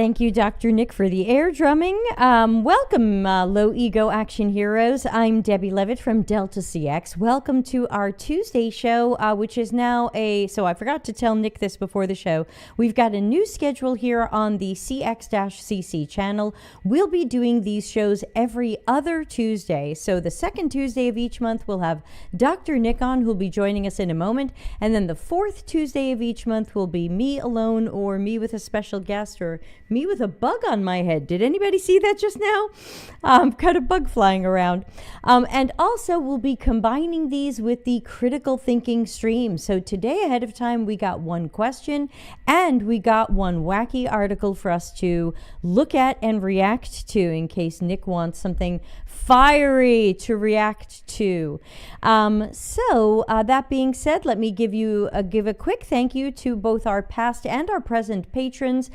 Thank you, Dr. Nick, for the air drumming. Welcome, Low Ego Action Heroes. I'm Debbie Levitt from Delta CX. Welcome to our Tuesday show, which is now so I forgot to tell Nick this before the show. We've got a new schedule here on the CX-CC channel. We'll be doing these shows every other Tuesday. So the second Tuesday of each month, we'll have Dr. Nick on, who'll be joining us in a moment. And then the fourth Tuesday of each month will be me alone or me with a special guest or me with a bug on my head. Did anybody see that just now? Got a bug flying around. And also we'll be combining these with the critical thinking stream. So today ahead of time, we got one question and we got one wacky article for us to look at and react to in case Nick wants something fiery to react to. So that being said, let me give a quick thank you to both our past and our present patrons.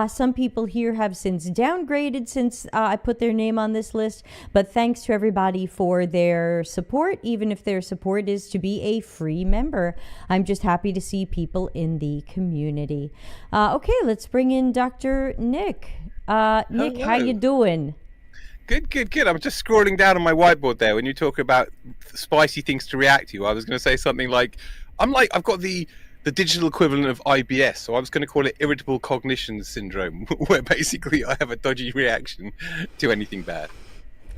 Some people here have since downgraded since I put their name on this list, but thanks to everybody for their support, even if their support is to be a free member. I'm just happy to see people in the community. Okay, let's bring in Dr. Nick. Nick, Hello. how you doing? Good. I'm just scrolling down on my whiteboard there when you talk about spicy things to react to. I was going to say something like, I've got the digital equivalent of IBS, so I was going to call it irritable cognition syndrome, where basically I have a dodgy reaction to anything bad.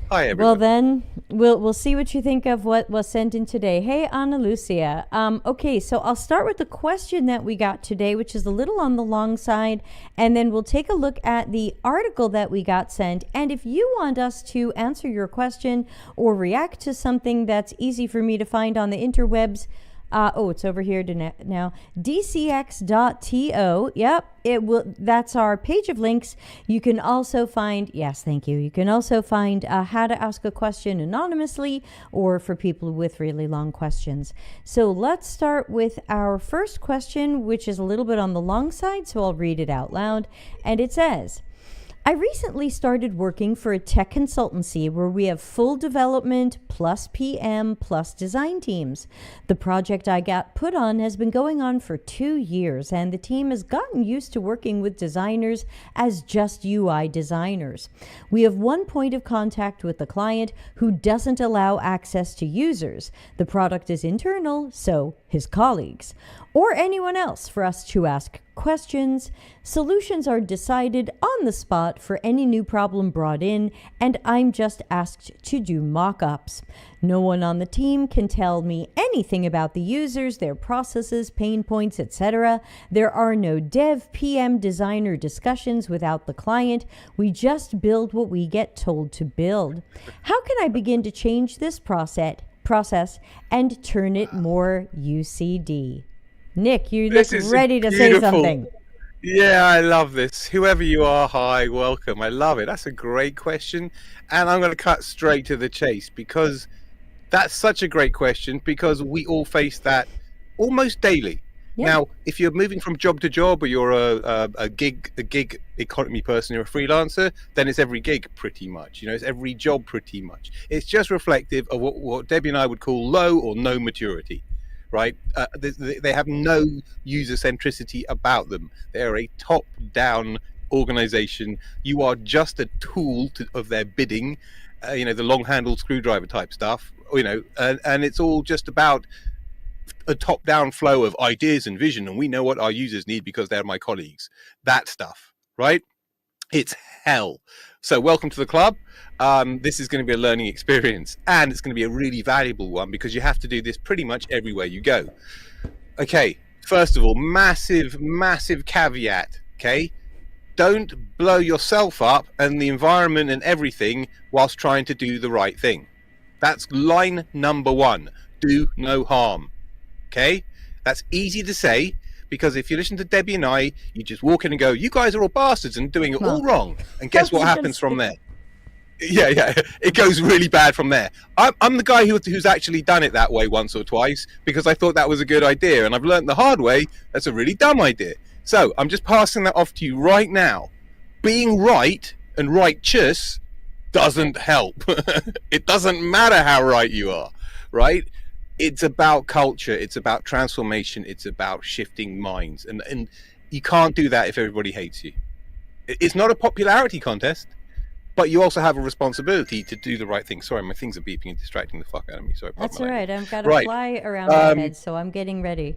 Hi, everyone. Well, then we'll see what you think of what was sent in today. Hey, Ana Lucia. Okay, so I'll start with the question that we got today, which is a little on the long side, and then we'll take a look at the article that we got sent. And if you want us to answer your question or react to something that's easy for me to find on the interwebs, it's over here now. dcx.to. Yep, it will. That's our page of links. You can also find, yes, thank you. You can also find how to ask a question anonymously or for people with really long questions. So let's start with our first question, which is a little bit on the long side, so I'll read it out loud. And it says, I recently started working for a tech consultancy where we have full development plus PM plus design teams. The project I got put on has been going on for 2 years, and the team has gotten used to working with designers as just UI designers. We have one point of contact with the client who doesn't allow access to users. The product is internal, so his colleagues, or anyone else for us to ask questions. Solutions are decided on the spot for any new problem brought in, and I'm just asked to do mock-ups. No one on the team can tell me anything about the users, their processes, pain points, etc. There are no dev, PM, designer discussions without the client. We just build what we get told to build. How can I begin to change this process and turn it more UCD? Nick, you look ready to say something. Yeah, I love this. Whoever you are, hi, welcome. I love it. That's a great question. And I'm going to cut straight to the chase because that's such a great question because we all face that almost daily. Yeah. Now, if you're moving from job to job or you're a gig economy person, you're a freelancer, then it's every gig pretty much. It's every job pretty much. It's just reflective of what Debbie and I would call low or no maturity. Right? They have no user centricity about them. They're a top-down organization. You are just a tool of their bidding, the long-handled screwdriver type stuff, and it's all just about a top-down flow of ideas and vision, and we know what our users need because they're my colleagues. That stuff, right? It's hell. So welcome to the club. This is going to be a learning experience, and it's going to be a really valuable one because you have to do this pretty much everywhere you go. Okay, first of all, massive caveat, okay? Don't blow yourself up and the environment and everything whilst trying to do the right thing. That's line number one. Do no harm, okay? That's easy to say, because if you listen to Debbie and I, you just walk in and go, you guys are all bastards and doing it all wrong. And guess what happens from there? Yeah, it goes really bad from there. I'm the guy who's actually done it that way once or twice because I thought that was a good idea. And I've learned the hard way, that's a really dumb idea. So I'm just passing that off to you right now. Being right and righteous doesn't help. It doesn't matter how right you are, right? It's about culture, it's about transformation, it's about shifting minds, and you can't do that if everybody hates you. It's not a popularity contest, but you also have a responsibility to do the right thing. Sorry, my things are beeping and distracting the fuck out of me. Sorry, pardon That's my all right. language. I've got a Right. fly around my head, so I'm getting ready.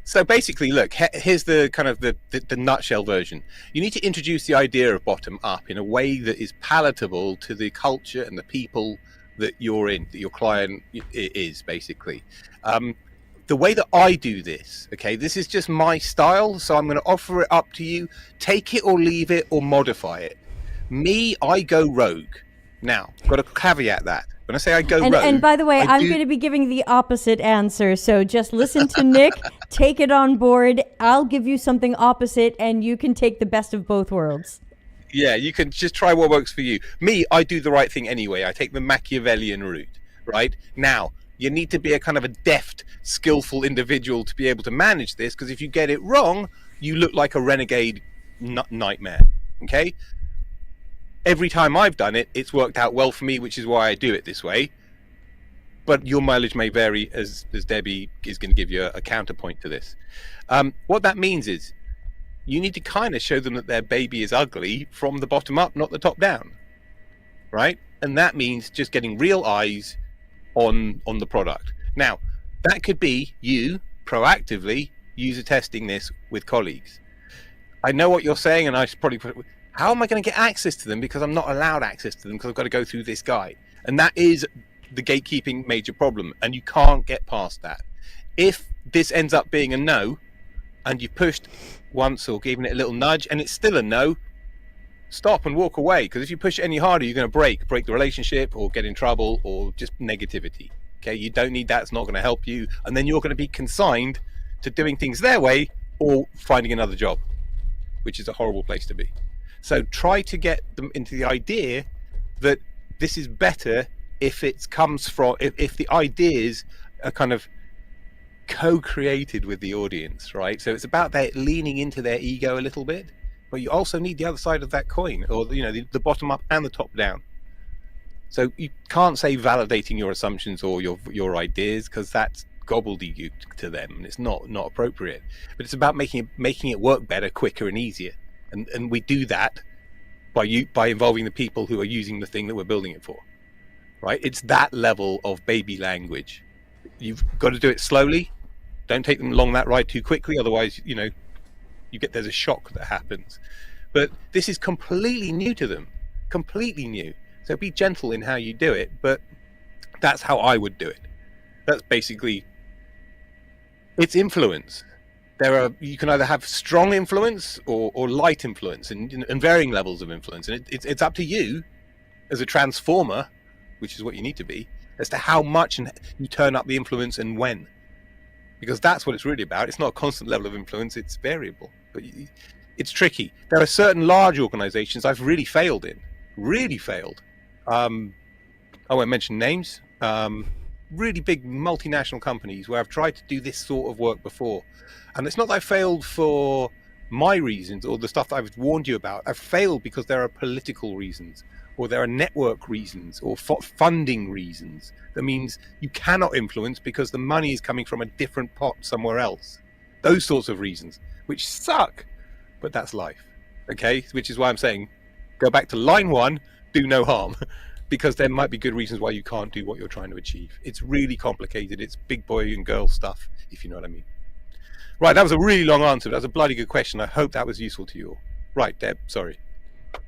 So basically, look, here's the kind of the nutshell version. You need to introduce the idea of bottom up in a way that is palatable to the culture and the people that you're in, that your client is, basically. The way that I do this, okay, this is just my style, so I'm going to offer it up to you. Take it or leave it or modify it. Me, I go rogue. Now, got to caveat that. When I say I go rogue... And by the way, I'm going to be giving the opposite answer, so just listen to Nick, take it on board. I'll give you something opposite, and you can take the best of both worlds. Yeah, you can just try what works for you. Me, I do the right thing anyway. I take the Machiavellian route, right? Now, you need to be a kind of a deft, skillful individual to be able to manage this, because if you get it wrong, you look like a renegade nightmare, okay? Every time I've done it, it's worked out well for me, which is why I do it this way. But your mileage may vary, as Debbie is going to give you a counterpoint to this. What that means is you need to kind of show them that their baby is ugly from the bottom up, not the top down, right? And that means just getting real eyes on the product. Now, that could be you proactively user testing this with colleagues. I know what you're saying, and I should probably put, how am I going to get access to them? Because I'm not allowed access to them because I've got to go through this guy. And that is the gatekeeping major problem, and you can't get past that. If this ends up being a no, and you've pushed once or given it a little nudge, and it's still a no, stop and walk away. Because if you push it any harder, you're going to break the relationship or get in trouble or just negativity. Okay, you don't need that. It's not going to help you. And then you're going to be consigned to doing things their way or finding another job, which is a horrible place to be. So try to get them into the idea that this is better if it comes from, if the ideas are kind of co-created with the audience, right? So it's about their leaning into their ego a little bit, but you also need the other side of that coin, or the bottom up and the top down. So you can't say validating your assumptions or your ideas, because that's gobbledygook to them, and it's not appropriate. But it's about making it work better, quicker, and easier. And we do that by involving the people who are using the thing that we're building it for, right? It's that level of baby language. You've got to do it slowly. Don't take them along that ride too quickly, otherwise, there's a shock that happens. But this is completely new to them, completely new. So be gentle in how you do it, but that's how I would do it. That's basically, it's influence. You can either have strong influence or light influence, and varying levels of influence. And it's up to you as a transformer, which is what you need to be, as to how much you turn up the influence and when. Because that's what it's really about. It's not a constant level of influence, it's variable. But it's tricky. There are certain large organizations I've really failed in. Really failed. I won't mention names. Really big multinational companies where I've tried to do this sort of work before. And it's not that I failed for my reasons or the stuff that I've warned you about. I've failed because there are political reasons, or there are network reasons, or funding reasons. That means you cannot influence because the money is coming from a different pot somewhere else. Those sorts of reasons, which suck, but that's life. Okay? Which is why I'm saying, go back to line 1, do no harm. Because there might be good reasons why you can't do what you're trying to achieve. It's really complicated. It's big boy and girl stuff, if you know what I mean. Right, that was a really long answer. That was a bloody good question. I hope that was useful to you all. Right, Deb, sorry.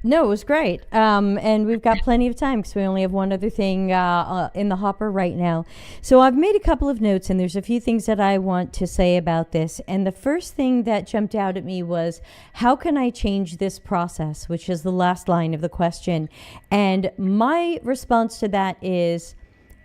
No, it was great. And we've got plenty of time because we only have one other thing in the hopper right now. So I've made a couple of notes, and there's a few things that I want to say about this. And the first thing that jumped out at me was, how can I change this process, which is the last line of the question. And my response to that is,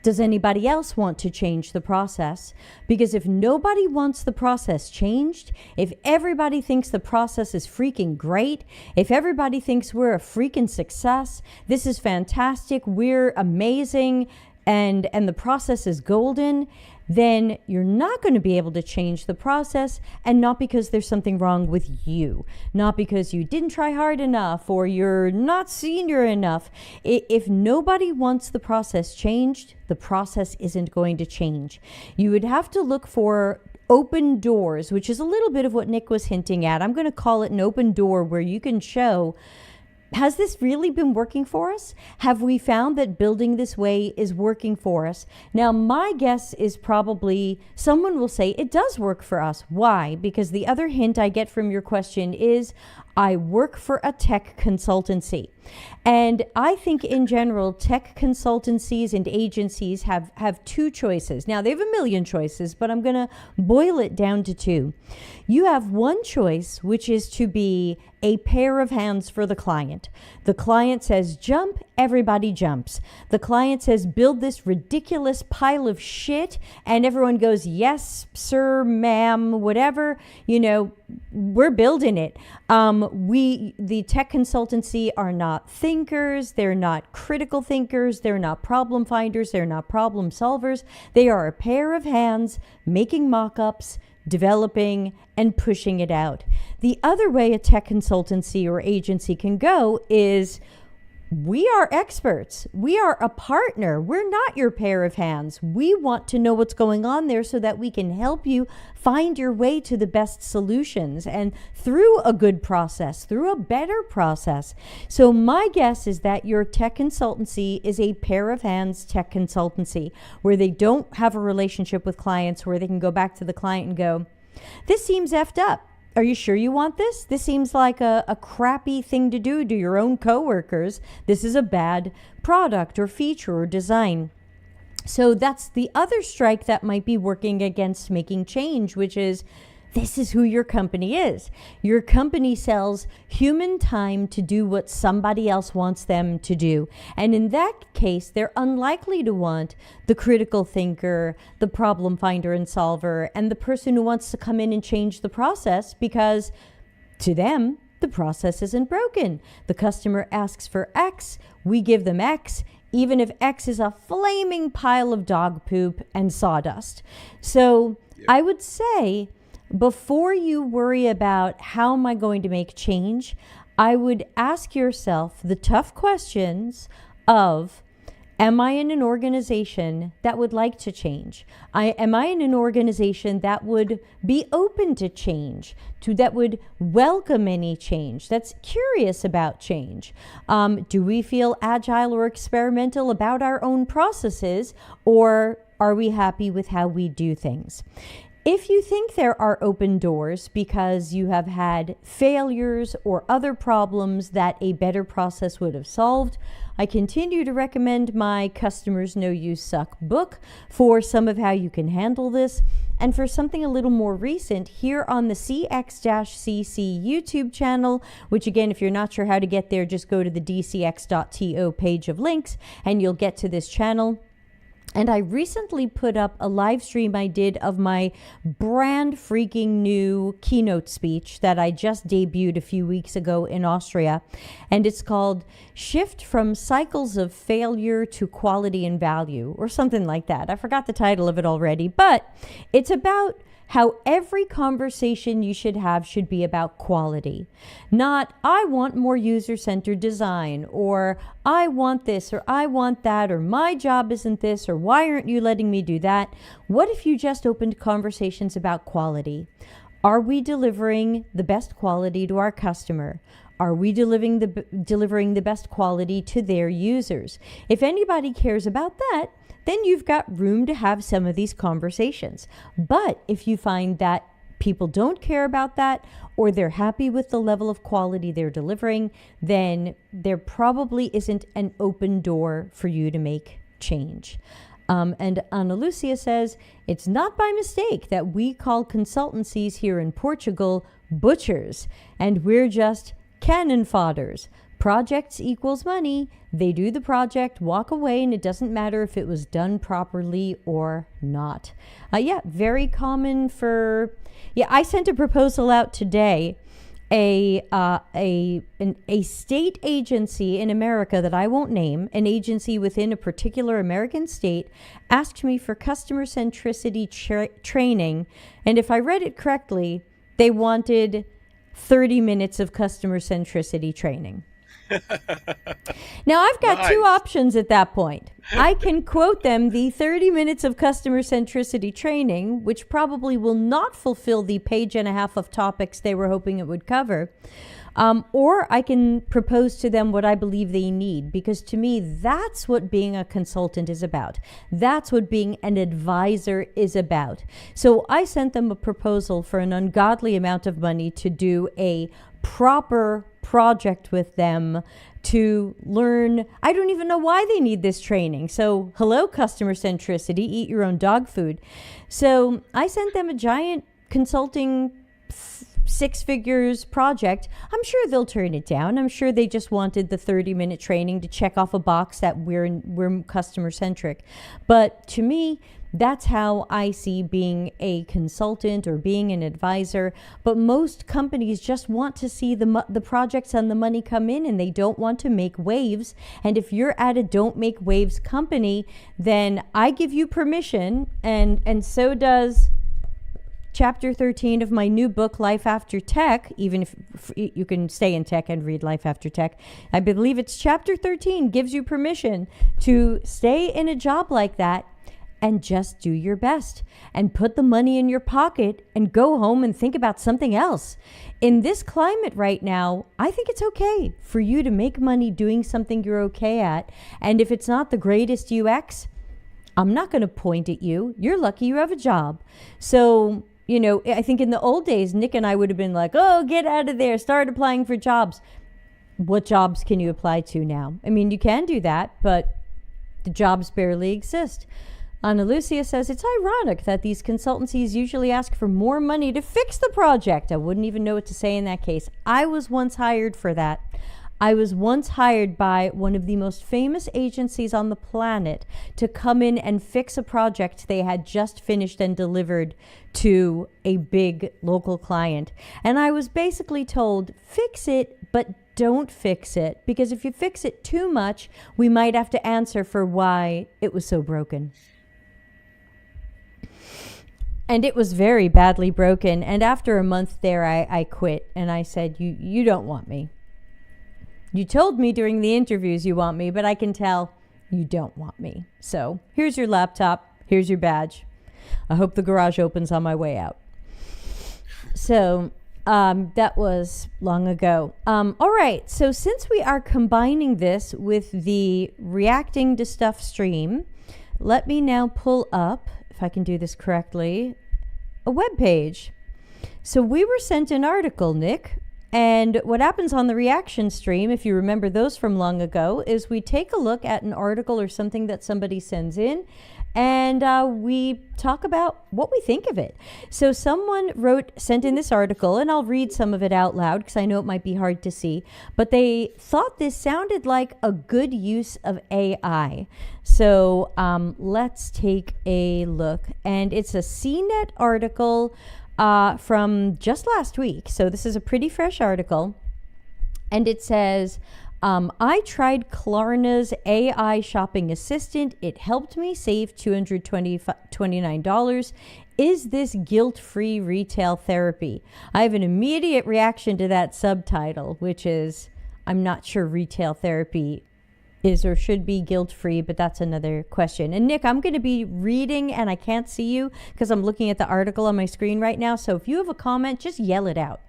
does anybody else want to change the process? Because if nobody wants the process changed, if everybody thinks the process is freaking great, if everybody thinks we're a freaking success, this is fantastic, we're amazing, and the process is golden, then you're not going to be able to change the process, and not because there's something wrong with you, not because you didn't try hard enough or you're not senior enough. If nobody wants the process changed, the process isn't going to change. You would have to look for open doors, which is a little bit of what Nick was hinting at. I'm going to call it an open door where you can show, has this really been working for us? Have we found that building this way is working for us? Now, my guess is probably someone will say it does work for us. Why? Because the other hint I get from your question is, I work for a tech consultancy. And I think in general, tech consultancies and agencies have two choices. Now, they have a million choices, but I'm going to boil it down to two. You have one choice, which is to be a pair of hands for the client. The client says jump, everybody jumps. The client says build this ridiculous pile of shit, and everyone goes, yes, sir, ma'am, whatever, we're building it. The tech consultancy are not thinkers. They're not critical thinkers. They're not problem finders. They're not problem solvers. They are a pair of hands making mock-ups, developing, and pushing it out. The other way a tech consultancy or agency can go is, we are experts. We are a partner. We're not your pair of hands. We want to know what's going on there so that we can help you find your way to the best solutions and through a good process, through a better process. So my guess is that your tech consultancy is a pair of hands tech consultancy where they don't have a relationship with clients, where they can go back to the client and go, this seems effed up. Are you sure you want this? This seems like a crappy thing to do to your own coworkers. This is a bad product or feature or design. So that's the other strike that might be working against making change, which is, this is who your company is. Your company sells human time to do what somebody else wants them to do. And in that case, they're unlikely to want the critical thinker, the problem finder and solver, and the person who wants to come in and change the process, because to them, the process isn't broken. The customer asks for X, we give them X, even if X is a flaming pile of dog poop and sawdust. So I would say, before you worry about how am I going to make change, I would ask yourself the tough questions of, am I in an organization that would like to change? Am I in an organization that would be open to change, that would welcome any change, that's curious about change? Do we feel agile or experimental about our own processes, or are we happy with how we do things? If you think there are open doors because you have had failures or other problems that a better process would have solved, I continue to recommend my Customers Know You Suck book for some of how you can handle this. And for something a little more recent, here on the CX-CC YouTube channel, which again, if you're not sure how to get there, just go to the dcx.to page of links and you'll get to this channel. And I recently put up a live stream I did of my brand freaking new keynote speech that I just debuted a few weeks ago in Austria. And it's called Shift from Cycles of Failure to Quality and Value, or something like that. I forgot the title of it already, but it's about how every conversation you should have should be about quality. Not, I want more user-centered design, or I want this, or I want that, or my job isn't this, or why aren't you letting me do that? What if you just opened conversations about quality? Are we delivering the best quality to our customer? Are we delivering the best quality to their users? If anybody cares about that, then you've got room to have some of these conversations. But if you find that people don't care about that, or they're happy with the level of quality they're delivering, then there probably isn't an open door for you to make change. And Ana Lucia says, it's not by mistake that we call consultancies here in Portugal butchers, and we're just cannon fodders. Projects equals money. They do the project, walk away, and it doesn't matter if it was done properly or not. Very common for... I sent a proposal out today. A state agency in America that I won't name, an agency within a particular American state, asked me for customer centricity training. And if I read it correctly, they wanted 30 minutes of customer centricity training. Now, I've got two Nice. options at that point. I can quote them the 30 minutes of customer centricity training, which probably will not fulfill the page and a half of topics they were hoping it would cover. Or I can propose to them what I believe they need, because to me, that's what being a consultant is about. That's what being an advisor is about. So I sent them a proposal for an ungodly amount of money to do a proper project with them to learn. I don't even know why they need this training. So hello, customer centricity, eat your own dog food. So I sent them a giant consulting 6 figures project. I'm sure they'll turn it down. I'm sure they just wanted the 30-minute training to check off a box that we're customer centric. But to me, that's how I see being a consultant or being an advisor. But most companies just want to see the projects and the money come in, and they don't want to make waves. And if you're at a don't make waves company, then I give you permission, and so does Chapter 13 of my new book, Life After Tech, even if you can stay in tech and read Life After Tech. I believe it's Chapter 13 gives you permission to stay in a job like that and just do your best and put the money in your pocket and go home and think about something else. In this climate right now, I think it's okay for you to make money doing something you're okay at. And if it's not the greatest UX, I'm not going to point at you. You're lucky you have a job. So, you know, I think in the old days, Nick and I would have been like, oh, get out of there, start applying for jobs. What jobs can you apply to now? I mean, you can do that, but the jobs barely exist. Ana Lucia says, it's ironic that these consultancies usually ask for more money to fix the project. I wouldn't even know what to say in that case. I was once hired for that. I was once hired by one of the most famous agencies on the planet to come in and fix a project they had just finished and delivered to a big local client. And I was basically told, fix it, but don't fix it, because if you fix it too much, we might have to answer for why it was so broken. And it was very badly broken. And after a month there, I quit. And I said, you don't want me. You told me during the interviews you want me, but I can tell you don't want me. So here's your laptop. Here's your badge. I hope the garage opens on my way out. So that was long ago. All right. So since we are combining this with the reacting to stuff stream, let me now pull up, if I can do this correctly, a web page. So we were sent an article, Nick. And what happens on the reaction stream, if you remember those from long ago, is we take a look at an article or something that somebody sends in, and we talk about what we think of it. So someone sent in this article, and I'll read some of it out loud because I know it might be hard to see, but they thought this sounded like a good use of AI. So let's take a look. And it's a CNET article from just last week. So this is a pretty fresh article. And it says, I tried Klarna's AI shopping assistant. It helped me save $229. Is this guilt-free retail therapy? I have an immediate reaction to that subtitle, which is, I'm not sure retail therapy is or should be guilt-free, but that's another question. And Nick, I'm going to be reading and I can't see you because I'm looking at the article on my screen right now. So if you have a comment, just yell it out.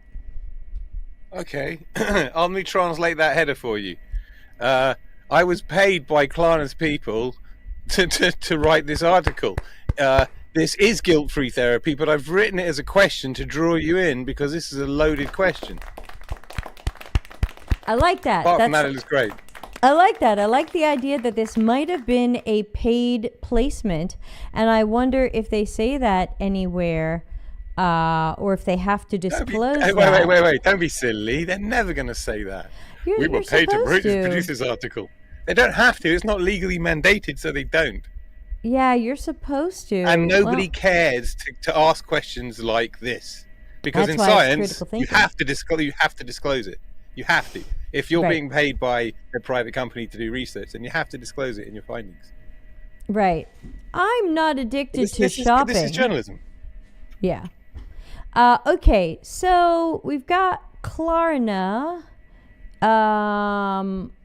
Okay, let me translate that header for you. I was paid by Klarna's people to write this article. This is guilt-free therapy, but I've written it as a question to draw you in because this is a loaded question. I like that. Apart from that, it looks great. I like that. I like the idea that this might have been a paid placement, and I wonder if they say that anywhere, or if they have to disclose that. Wait. Don't be silly. They're never going to say that. We were paid to produce this article. They don't have to. It's not legally mandated, so they don't. Yeah, you're supposed to. And nobody cares to ask questions like this. Because in science, you have to disclose it. You have to. If you're being paid by a private company to do research, then you have to disclose it in your findings. Right. I'm not addicted to shopping. This is journalism. Yeah. Okay, so we've got Klarna,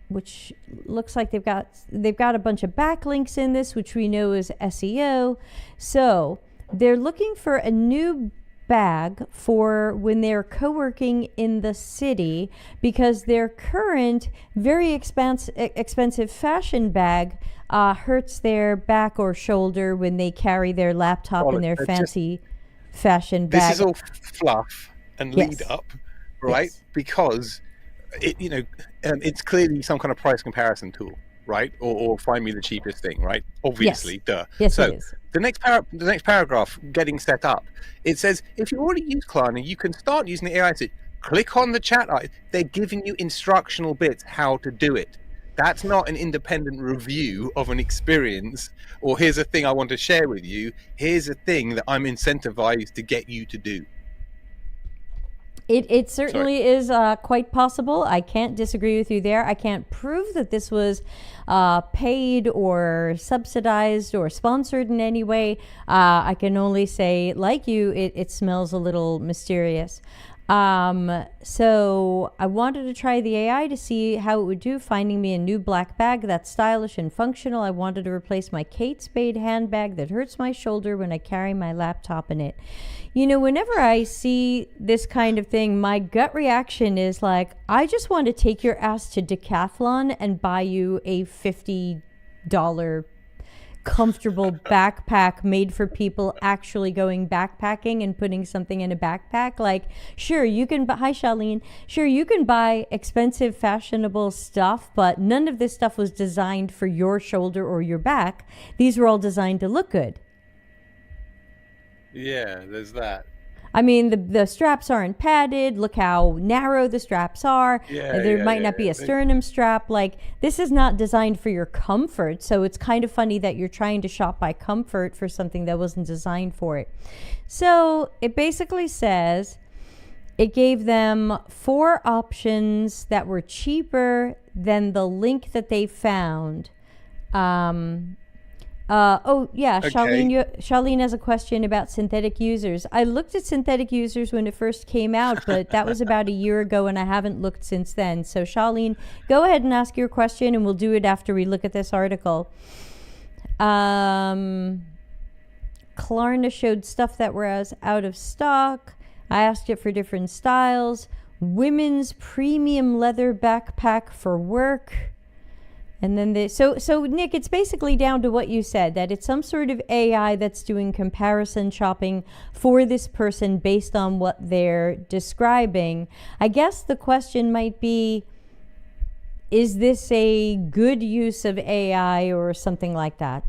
which looks like they've got a bunch of backlinks in this, which we know is SEO. So they're looking for a new bag for when they're co-working in the city, because their current very expensive fashion bag hurts their back or shoulder when they carry their laptop in their fancy fashion bag. This is all fluff and lead up, right? Yes. Because it's clearly some kind of price comparison tool, right? Or find me the cheapest thing, right? Obviously, duh. Yes, so it is. the next paragraph, getting set up, it says if you already use Klarna, you can start using the AI. Click on the chat. They're giving you instructional bits how to do it. That's not an independent review of an experience, or here's a thing I want to share with you. Here's a thing that I'm incentivized to get you to do. It certainly is quite possible. I can't disagree with you there. I can't prove that this was paid or subsidized or sponsored in any way. I can only say, like you, it smells a little mysterious. So I wanted to try the AI to see how it would do, finding me a new black bag that's stylish and functional. I wanted to replace my Kate Spade handbag that hurts my shoulder when I carry my laptop in it. Whenever I see this kind of thing, my gut reaction is like, I just want to take your ass to Decathlon and buy you a $50 comfortable backpack made for people actually going backpacking and putting something in a backpack. Like, sure, you can buy, hi Charlene, sure, you can buy expensive, fashionable stuff, but none of this stuff was designed for your shoulder or your back. These were all designed to look good. Yeah, there's that. I mean, the straps aren't padded. Look how narrow the straps are. There might not be a sternum strap. Like, this is not designed for your comfort. So it's kind of funny that you're trying to shop by comfort for something that wasn't designed for it. So it basically says it gave them 4 options that were cheaper than the link that they found. Charlene has a question about synthetic users. I looked at synthetic users when it first came out, but that was about a year ago, and I haven't looked since then. So Charlene, go ahead and ask your question, and we'll do it after we look at this article. Klarna showed stuff that was out of stock. I asked it for different styles. Women's premium leather backpack for work. And then so Nick, it's basically down to what you said, that it's some sort of AI that's doing comparison shopping for this person based on what they're describing. I guess the question might be, is this a good use of AI or something like that?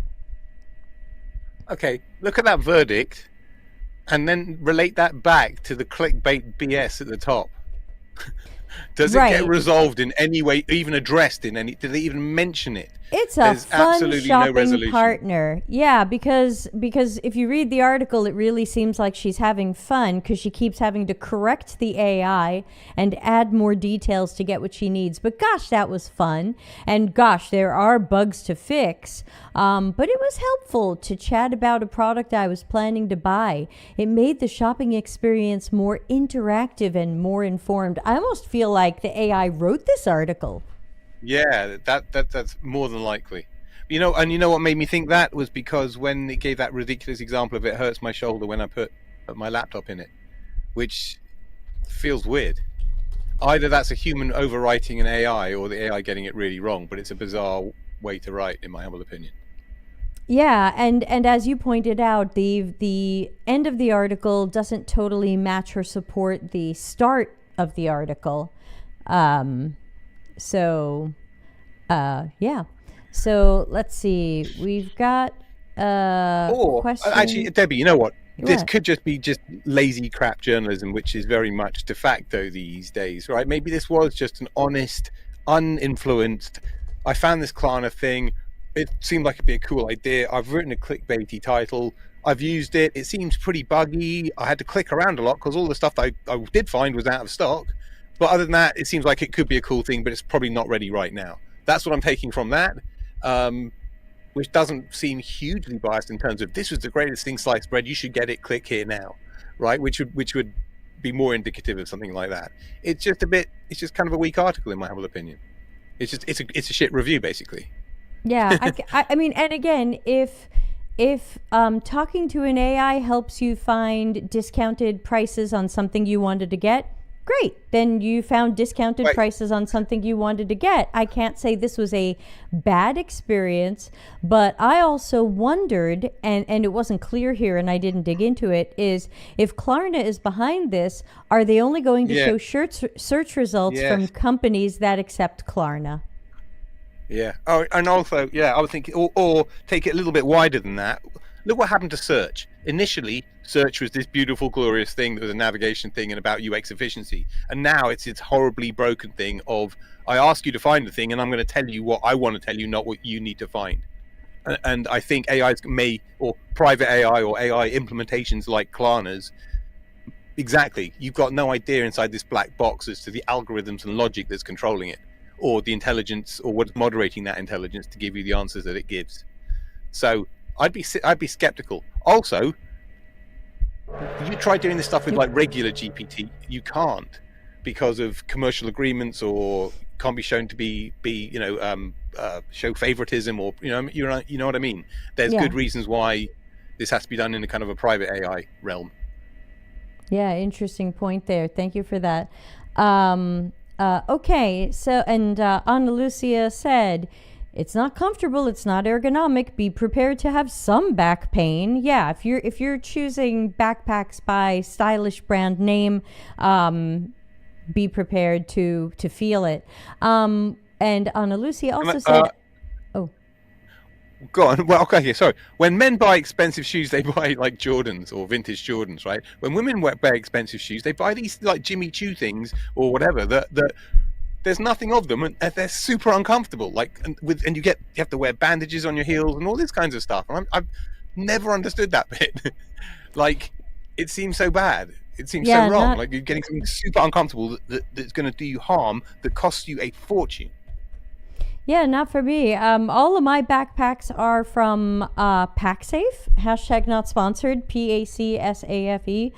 Okay, look at that verdict and then relate that back to the clickbait BS at the top. Does it get resolved in any way, even addressed in any? Did they even mention it? It's a fun shopping partner. Yeah, because if you read the article, it really seems like she's having fun because she keeps having to correct the AI and add more details to get what she needs. But gosh, that was fun. And gosh, there are bugs to fix. But it was helpful to chat about a product I was planning to buy. It made the shopping experience more interactive and more informed. I almost feel like the AI wrote this article. Yeah, that's more than likely. And you know what made me think that was because when it gave that ridiculous example of it hurts my shoulder when I put my laptop in it, which feels weird. Either that's a human overwriting an AI or the AI getting it really wrong, but it's a bizarre way to write, in my humble opinion. Yeah, and as you pointed out, the end of the article doesn't totally match or support the start of the article. So let's see. We've got question. Actually, Debbie, you know what? This could just be lazy crap journalism, which is very much de facto these days, right? Maybe this was just an honest, uninfluenced, I found this Klarna thing. It seemed like it'd be a cool idea. I've written a clickbaity title. I've used it. It seems pretty buggy. I had to click around a lot because all the stuff that I did find was out of stock. But other than that, it seems like it could be a cool thing, but it's probably not ready right now. That's what I'm taking from that, which doesn't seem hugely biased in terms of this was the greatest thing, sliced bread. You should get it. Click here now, right? Which would be more indicative of something like that. It's just kind of a weak article in my humble opinion. It's a shit review basically. Yeah, I mean, and again, if talking to an AI helps you find discounted prices on something you wanted to get, great. Then you found discounted prices on something you wanted to get. I can't say this was a bad experience, but I also wondered, and it wasn't clear here and I didn't dig into it, is if Klarna is behind this, are they only going to show search results from companies that accept Klarna? Yeah. Oh, and also, I would think, or take it a little bit wider than that. Look what happened to search. Initially, search was this beautiful, glorious thing that was a navigation thing and about UX efficiency. And now it's this horribly broken thing of, I ask you to find the thing and I'm going to tell you what I want to tell you, not what you need to find. And I think AIs or private AI or AI implementations like Klarna's, exactly, you've got no idea inside this black box as to the algorithms and logic that's controlling it, or the intelligence, or what's moderating that intelligence to give you the answers that it gives. So I'd be skeptical. Also, you try doing this stuff with like regular GPT, you can't, because of commercial agreements, or can't be shown to be show favoritism, or you know what I mean. There's good reasons why this has to be done in a kind of a private AI realm. Yeah, interesting point there. Thank you for that. Okay, so, and Ana Lucia said, it's not comfortable, it's not ergonomic, be prepared to have some back pain. Yeah, if you're choosing backpacks by stylish brand name, be prepared to feel it. And Ana Lucia also said, go on. Well, okay, sorry. When men buy expensive shoes, they buy like Jordans or vintage Jordans, right? When women buy expensive shoes, they buy these like Jimmy Choo things or whatever that there's nothing of them, and they're super uncomfortable. Like, and you have to wear bandages on your heels and all this kinds of stuff. And I've never understood that bit. Like, it seems so bad. It seems so wrong. Like, you're getting something super uncomfortable that's going to do you harm, that costs you a fortune. Yeah, not for me. All of my backpacks are from PackSafe, hashtag not sponsored, PACSAFE.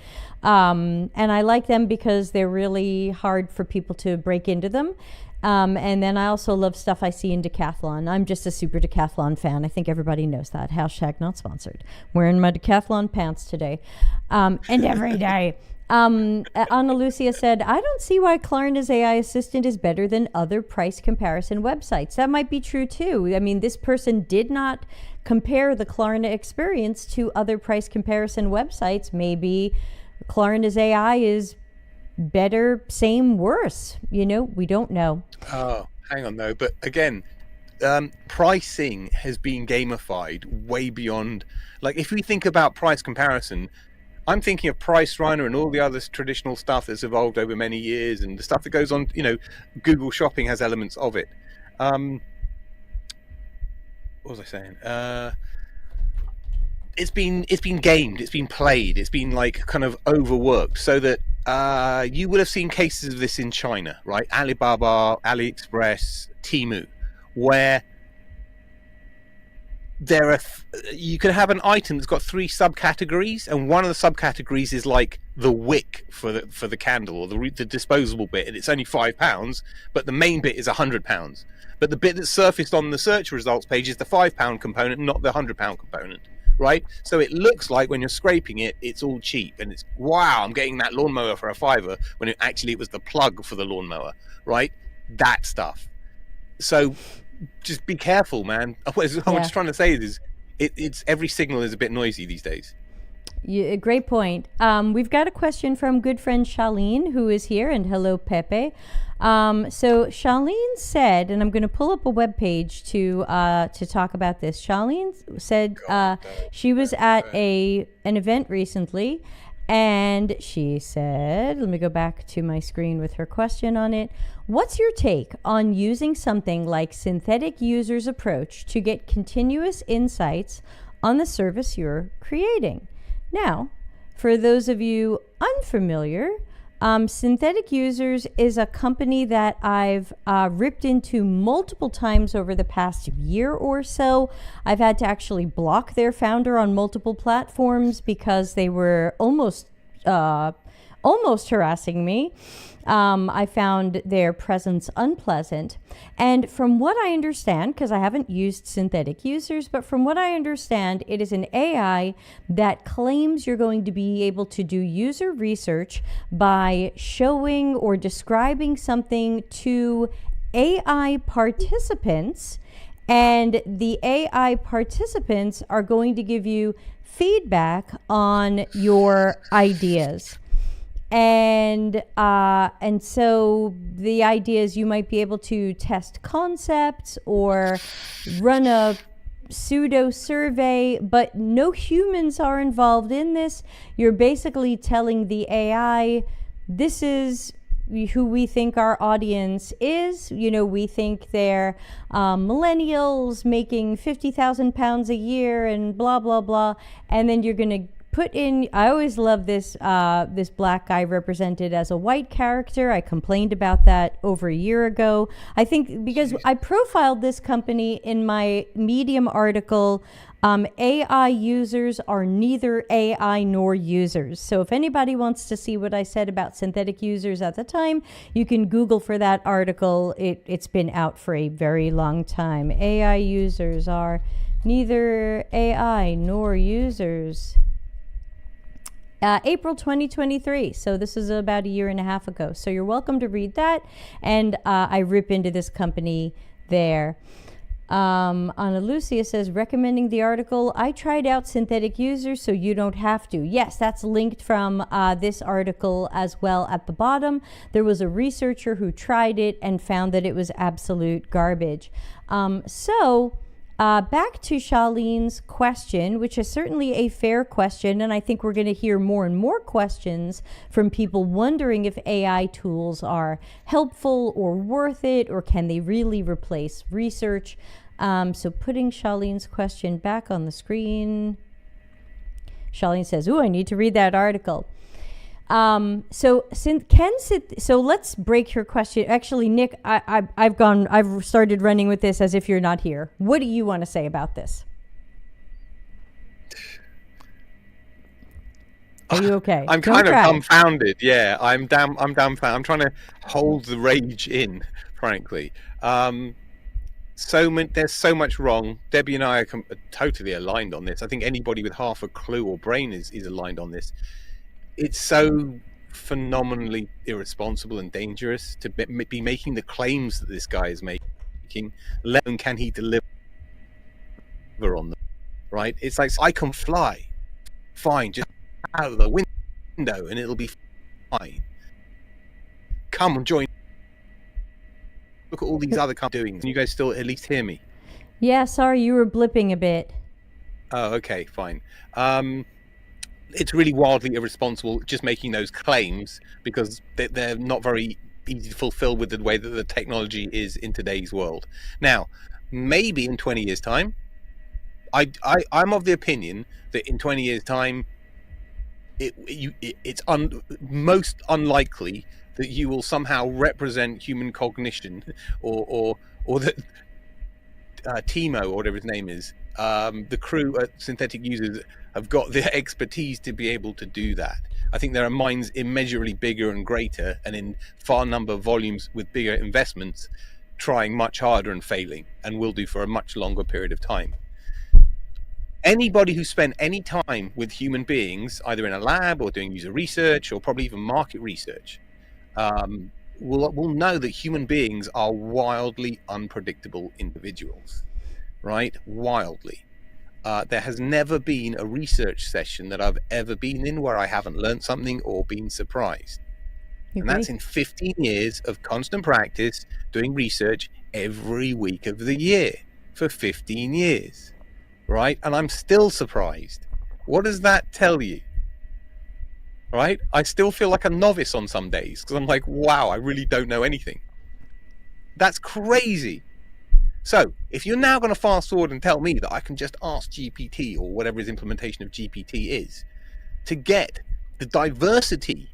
And I like them because they're really hard for people to break into them. And then I also love stuff I see in Decathlon. I'm just a super Decathlon fan. I think everybody knows that. Hashtag not sponsored. Wearing my Decathlon pants today and every day. Ana Lucia said, I don't see why Klarna's AI assistant is better than other price comparison websites. That might be true too. I mean, this person did not compare the Klarna experience to other price comparison websites. Maybe Klarna's AI is better, same, worse. We don't know. Oh, hang on though. But again, pricing has been gamified way beyond, like, if we think about price comparison, I'm thinking of Price Runner and all the other traditional stuff that's evolved over many years, and the stuff that goes on, Google Shopping has elements of it. What was I saying? It's been gamed, it's been played, it's been like kind of overworked, so that you would have seen cases of this in China, right? Alibaba, AliExpress, Temu, where you can have an item that's got 3 subcategories, and one of the subcategories is like the wick for the candle, or the disposable bit, and it's only £5, but the main bit is £100. But the bit that's surfaced on the search results page is the £5 component, not the £100 component, right? So it looks like when you're scraping it, it's all cheap, and it's, wow, I'm getting that lawnmower for £5, when it was the plug for the lawnmower, right? That stuff. So just be careful, man. What I'm just trying to say is it's every signal is a bit noisy these days. Yeah, great point. We've got a question from good friend Charlene, who is here, and hello, Pepe. So Charlene said, and I'm going to pull up a webpage to talk about this. Charlene said she was at an event recently, and she said, let me go back to my screen with her question on it. What's your take on using something like synthetic users approach to get continuous insights on the service you're creating? Now, for those of you unfamiliar, Synthetic Users is a company that I've ripped into multiple times over the past year or so. I've had to actually block their founder on multiple platforms because they were almost almost harassing me. I found their presence unpleasant. And from what I understand, because I haven't used synthetic users, but from what I understand, it is an AI that claims you're going to be able to do user research by showing or describing something to AI participants, and the AI participants are going to give you feedback on your ideas. And so the idea is you might be able to test concepts or run a pseudo survey, but no humans are involved in this. You're basically telling the AI, this is who we think our audience is. You know, we think they're millennials making £50,000 a year and blah, blah, blah. And then you're going to put in, I always love this this black guy represented as a white character. I complained about that over a year ago. I think because I profiled this company in my Medium article. AI users are neither AI nor users. So if anybody wants to see what I said about synthetic users at the time, you can Google for that article. It's been out for a very long time. AI users are neither AI nor users. April 2023. So this is about a year and a half ago. So you're welcome to read that. And I rip into this company there. Ana Lucia says, recommending the article. I tried out synthetic users, so you don't have to. Yes, that's linked from this article as well at the bottom. There was a researcher who tried it and found that it was absolute garbage. Back to Charlene's question, which is certainly a fair question, and I think we're going to hear more and more questions from people wondering if AI tools are helpful or worth it, or can they really replace research? So putting Charlene's question back on the screen. Charlene says, "Ooh, I need to read that article." So let's break your question. Actually, Nick, I've started running with this as if you're not here. What do you want to say about this? Are you okay? I'm kind of dumbfounded. Yeah, I'm dumbfounded. I'm trying to hold the rage in, frankly. There's so much wrong. Debbie and I are totally aligned on this. I think anybody with half a clue or brain is aligned on this. It's so phenomenally irresponsible and dangerous to be making the claims that this guy is making, let alone can he deliver on them, right? It's like, I can fly, fine, just out of the window and it'll be fine. Come and join. Look at all these other companies doing. Can you guys still at least hear me? Yeah, sorry, you were blipping a bit. Oh, okay, fine. It's really wildly irresponsible just making those claims because they're not very easy to fulfill with the way that the technology is in today's world. Now, maybe in 20 years' time, I'm of the opinion that in 20 years' time, it's most unlikely that you will somehow represent human cognition or that Timo, or whatever his name is, the crew at Synthetic Users have got the expertise to be able to do that. I think there are minds immeasurably bigger and greater and in far number of volumes with bigger investments trying much harder and failing, and will do for a much longer period of time. Anybody who spent any time with human beings, either in a lab or doing user research or probably even market research, will know that human beings are wildly unpredictable individuals, right? Wildly. There has never been a research session that I've ever been in where I haven't learned something or been surprised. And that's in 15 years of constant practice doing research every week of the year for 15 years, right? And I'm still surprised. What does that tell you? Right? I still feel like a novice on some days because I'm like, wow, I really don't know anything. That's crazy. So if you're now going to fast forward and tell me that I can just ask GPT or whatever his implementation of GPT is to get the diversity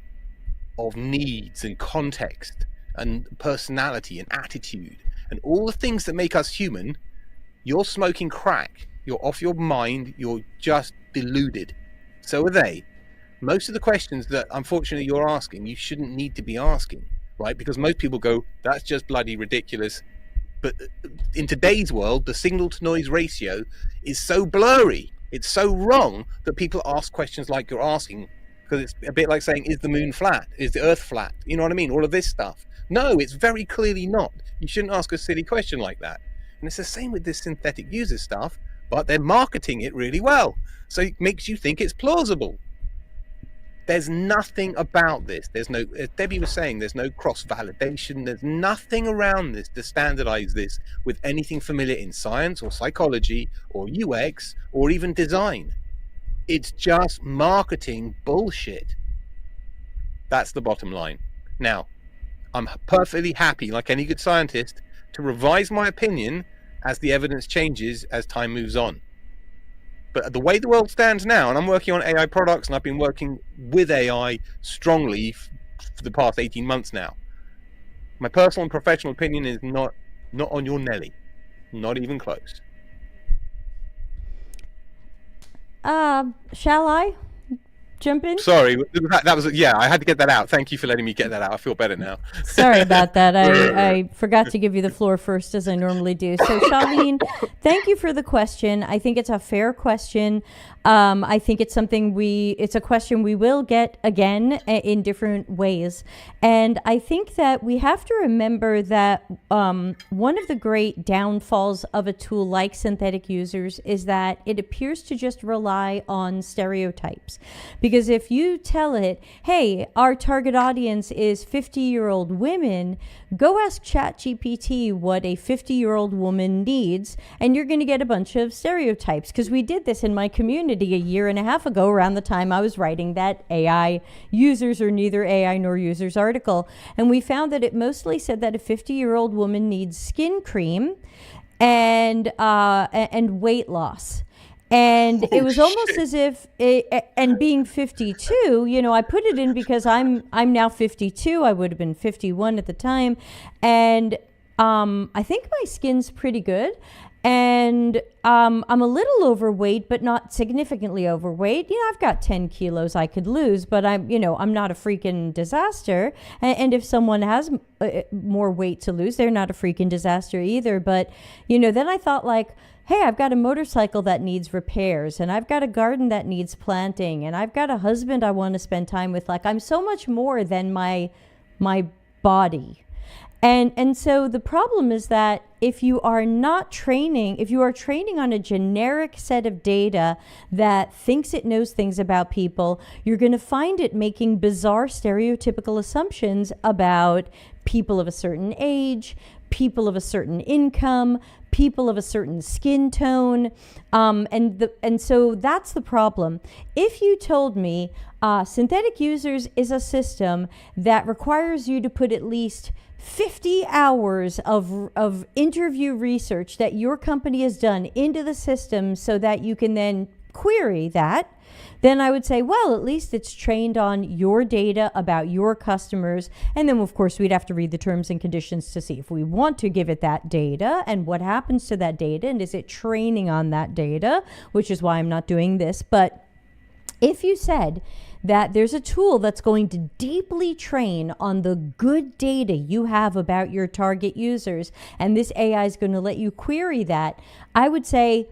of needs and context and personality and attitude and all the things that make us human, you're smoking crack. You're off your mind. You're just deluded. So are they. most of the questions that unfortunately you're asking, you shouldn't need to be asking, right? Because most people go, that's just bloody ridiculous. But in today's world, the signal to noise ratio is so blurry, it's so wrong, that people ask questions like you're asking, because it's a bit like saying, is the moon flat? Is the earth flat? You know what I mean? All of this stuff. No, it's very clearly not. You shouldn't ask a silly question like that. And it's the same with this synthetic user stuff, but they're marketing it really well. So it makes you think it's plausible. There's nothing about this. There's no, as Debbie was saying, there's no cross-validation. There's nothing around this to standardize this with anything familiar in science or psychology or UX or even design. It's just marketing bullshit. That's the bottom line. Now, I'm perfectly happy, like any good scientist, to revise my opinion as the evidence changes as time moves on. But the way the world stands now, and I'm working on AI products, and I've been working with AI strongly for the past 18 months now, my personal and professional opinion is not on your Nelly, not even close. Shall I jump in? Sorry, that was, yeah, I had to get that out. Thank you for letting me get that out. I feel better now. Sorry about that. I forgot to give you the floor first, as I normally do. So, Charlene, thank you for the question. I think it's a fair question. I think it's it's a question we will get again in different ways. And I think that we have to remember that one of the great downfalls of a tool like synthetic users is that it appears to just rely on stereotypes. Because if you tell it, hey, our target audience is 50-year-old women, go ask ChatGPT what a 50-year-old woman needs, and you're going to get a bunch of stereotypes. Because we did this in my community a year and a half ago, around the time I was writing that AI users or neither AI nor users article. And we found that it mostly said that a 50-year-old woman needs skin cream and weight loss. And it was almost as if, and being 52, you know, I put it in because I'm now 52. I would have been 51 at the time. And I think my skin's pretty good. And I'm a little overweight, but not significantly overweight. You know, I've got 10 kilos I could lose, but I'm not a freaking disaster. And if someone has more weight to lose, they're not a freaking disaster either. But, you know, then I thought, like, hey, I've got a motorcycle that needs repairs, and I've got a garden that needs planting, and I've got a husband I want to spend time with. Like, I'm so much more than my body. And so the problem is that if you are training on a generic set of data that thinks it knows things about people, you're going to find it making bizarre stereotypical assumptions about people of a certain age, people of a certain income, people of a certain skin tone, and so that's the problem. If you told me synthetic users is a system that requires you to put at least 50 hours of interview research that your company has done into the system so that you can then query that, then I would say, well, at least it's trained on your data about your customers. And then, of course, we'd have to read the terms and conditions to see if we want to give it that data and what happens to that data. And is it training on that data, which is why I'm not doing this. But if you said that there's a tool that's going to deeply train on the good data you have about your target users, and this AI is going to let you query that, I would say,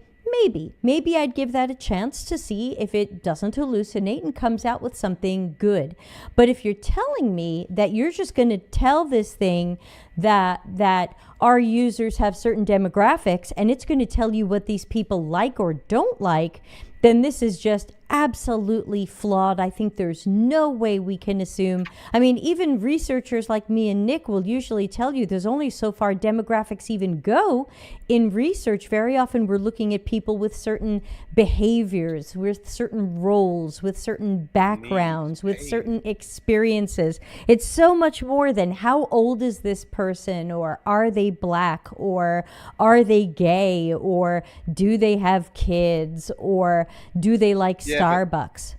maybe I'd give that a chance to see if it doesn't hallucinate and comes out with something good. But if you're telling me that you're just going to tell this thing that our users have certain demographics and it's going to tell you what these people like or don't like, then this is just absolutely flawed. I think there's no way we can assume. I mean, even researchers like me and Nick will usually tell you there's only so far demographics even go in research. Very often we're looking at people with certain behaviors, with certain roles, with certain backgrounds, with certain experiences. It's so much more than how old is this person, or are they black, or are they gay, or do they have kids, or do they like Starbucks?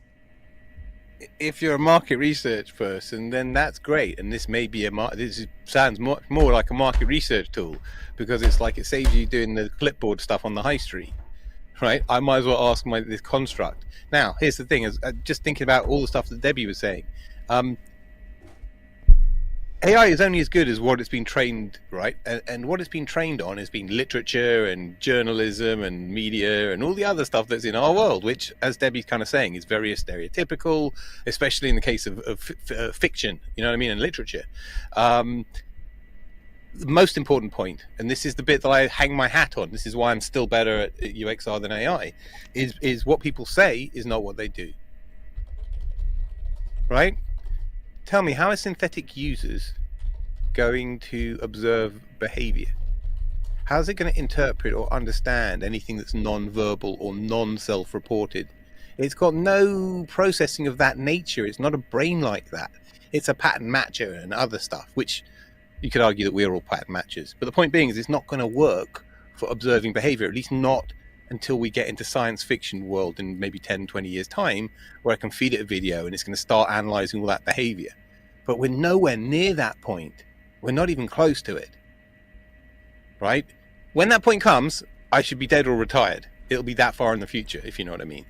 If you're a market research person, then that's great, and this may be sounds much more like a market research tool, because it's like it saves you doing the clipboard stuff on the high street. right? I might as well ask this construct. Now, here's the thing: is just thinking about all the stuff that Debbie was saying. AI is only as good as what it's been trained, right? And what it's been trained on has been literature and journalism and media and all the other stuff that's in our world, which, as Debbie's kind of saying, is very stereotypical, especially in the case of fiction, you know what I mean, and literature. The most important point, and this is the bit that I hang my hat on, this is why I'm still better at UXR than AI, is what people say is not what they do, right? Tell me, how are synthetic users going to observe behavior? How's it going to interpret or understand anything that's non-verbal or non-self-reported? It's got no processing of that nature. It's not a brain like that. It's a pattern matcher and other stuff, which you could argue that we're all pattern matchers. But the point being is it's not going to work for observing behavior, at least not until we get into science fiction world in maybe 10, 20 years time, where I can feed it a video and it's going to start analyzing all that behavior. But we're nowhere near that point. We're not even close to it, right? When that point comes, I should be dead or retired. It'll be that far in the future, if you know what I mean.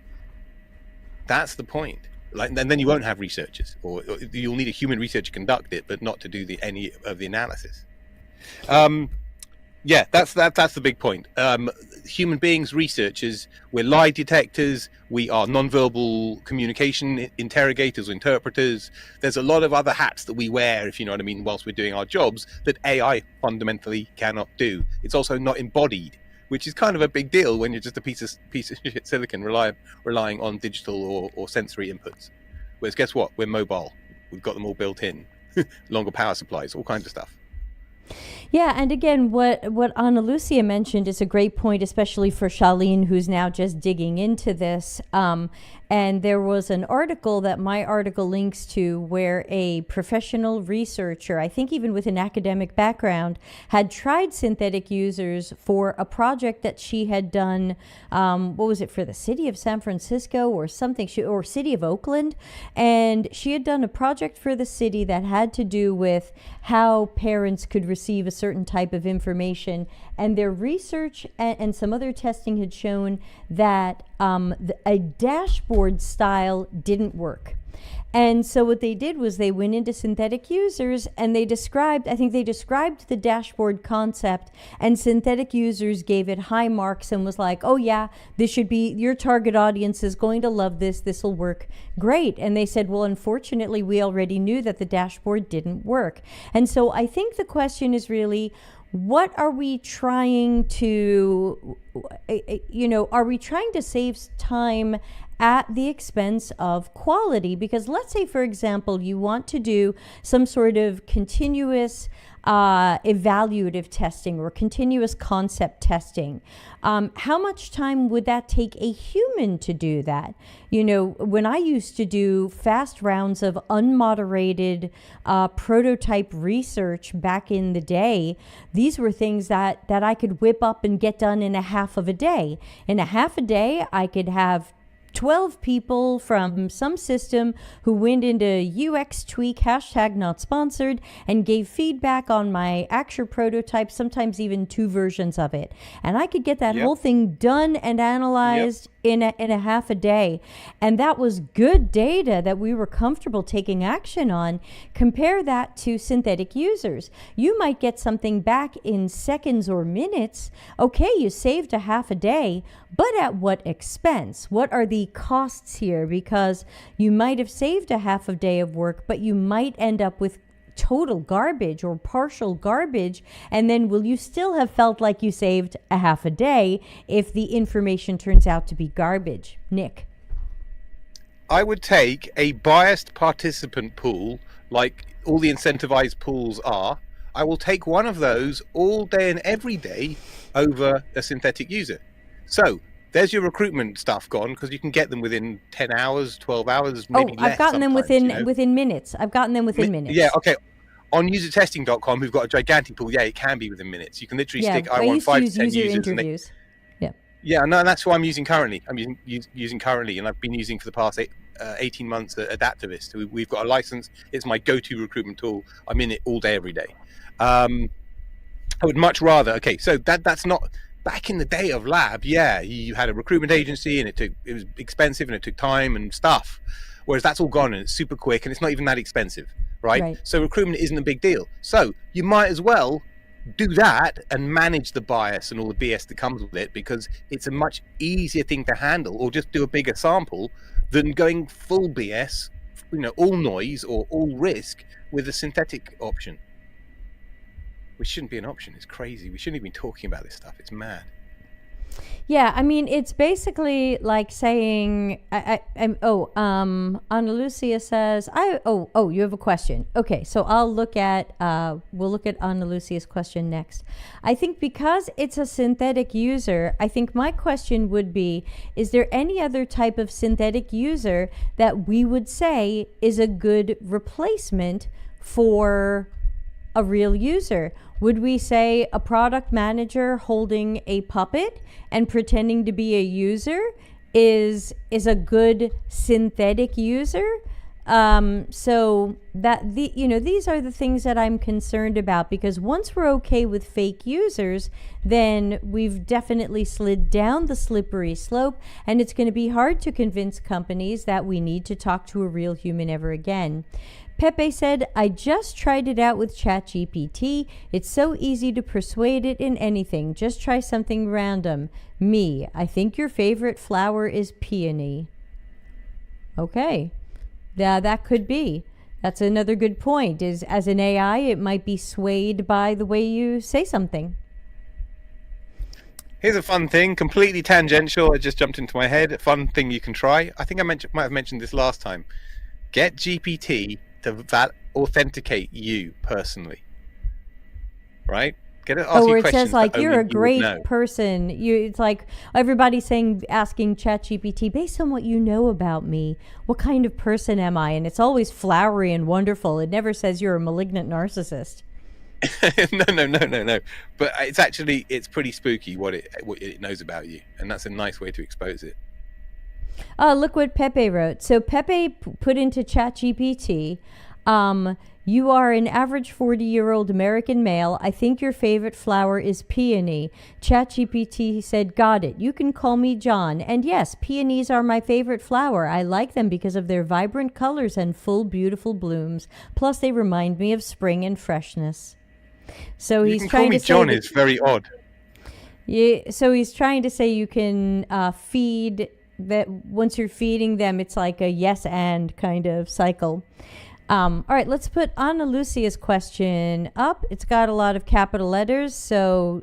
That's the point. Like, and then you won't have researchers, or you'll need a human researcher to conduct it, but not to do any of the analysis. Yeah, that's the big point. Human beings, researchers, we're lie detectors, we are nonverbal communication interrogators or interpreters. There's a lot of other hats that we wear, if you know what I mean, whilst we're doing our jobs that AI fundamentally cannot do. It's also not embodied, which is kind of a big deal when you're just a piece of shit silicon relying on digital or sensory inputs. Whereas guess what? We're mobile. We've got them all built in. Longer power supplies, all kinds of stuff. Yeah, and again, what Ana Lucia mentioned is a great point, especially for Charlene, who's now just digging into this. And there was an article that my article links to where a professional researcher, I think even with an academic background, had tried synthetic users for a project that she had done, what was it, for the city of San Francisco or something, or city of Oakland. And she had done a project for the city that had to do with how parents could receive a certain type of information. And their research and some other testing had shown that a dashboard style didn't work. And so what they did was they went into synthetic users and they described the dashboard concept, and synthetic users gave it high marks and was like, oh yeah, this should be, your target audience is going to love this, this will work great. And they said, well, unfortunately, we already knew that the dashboard didn't work. And so I think the question is really, what are we trying to, are we trying to save time at the expense of quality? Because let's say, for example, you want to do some sort of continuous evaluative testing or continuous concept testing. How much time would that take a human to do that? When I used to do fast rounds of unmoderated prototype research back in the day, these were things that I could whip up and get done in a half of a day. In a half a day, I could have 12 people from some system who went into UX tweak, #not-sponsored, and gave feedback on my actual prototype, sometimes even 2 versions of it. And I could get that whole thing done and analyzed in a half a day. And that was good data that we were comfortable taking action on. Compare that to synthetic users. You might get something back in seconds or minutes. Okay, you saved a half a day, but at what expense? What are the costs here? Because you might have saved a half a day of work, but you might end up with total garbage or partial garbage, and then will you still have felt like you saved a half a day if the information turns out to be garbage? Nick? I would take a biased participant pool, like all the incentivized pools are. I will take one of those all day and every day over a synthetic user. So there's your recruitment stuff gone, because you can get them within 10 hours, 12 hours, maybe less. I've gotten them within minutes. I've gotten them within minutes. Yeah, okay. On usertesting.com, who've got a gigantic pool, it can be within minutes. You can literally stick, I want 5 to 10 users. Interviews. Yeah, no, and that's what I'm using currently. I'm using currently, and I've been using for the past 18 months Adaptivist. We've got a license. It's my go-to recruitment tool. I'm in it all day, every day. I would much rather, okay, so that's not, back in the day of lab, yeah, you had a recruitment agency and it was expensive and it took time and stuff. Whereas that's all gone and it's super quick and it's not even that expensive, right? So recruitment isn't a big deal. So you might as well do that and manage the bias and all the BS that comes with it, because it's a much easier thing to handle, or just do a bigger sample than going full BS, all noise or all risk with a synthetic option. Which shouldn't be an option. It's crazy. We shouldn't even be talking about this stuff. It's mad. Yeah, I mean, it's basically like saying, Ana Lucia says, you have a question. Okay, so we'll look at Ana Lucia's question next. I think because it's a synthetic user, I think my question would be, is there any other type of synthetic user that we would say is a good replacement for a real user? Would we say a product manager holding a puppet and pretending to be a user is a good synthetic user? So that these are the things that I'm concerned about, because once we're okay with fake users, then we've definitely slid down the slippery slope, and it's going to be hard to convince companies that we need to talk to a real human ever again. Pepe said, I just tried it out with ChatGPT. It's so easy to persuade it in anything. Just try something random. Me, I think your favorite flower is peony. Okay. Yeah, that could be. That's another good point, is as an AI, it might be swayed by the way you say something. Here's a fun thing, completely tangential. It just jumped into my head. A fun thing you can try. I think I might have mentioned this last time. Get GPT to authenticate you personally, right? Get it. Where it says like you're a great person. It's like everybody's asking ChatGPT, based on what you know about me, what kind of person am I? And it's always flowery and wonderful. It never says you're a malignant narcissist. No. But it's pretty spooky what it knows about you, and that's a nice way to expose it. Look what Pepe wrote. So Pepe put into ChatGPT, you are an average 40-year-old American male. I think your favorite flower is peony. ChatGPT said, got it. You can call me John. And yes, peonies are my favorite flower. I like them because of their vibrant colors and full, beautiful blooms. Plus, they remind me of spring and freshness. So he's trying to say John is very odd. Yeah. So he's trying to say you can feed that once you're feeding them, it's like a yes and kind of cycle. All right, let's put Ana Lucia's question up. It's got a lot of capital letters, so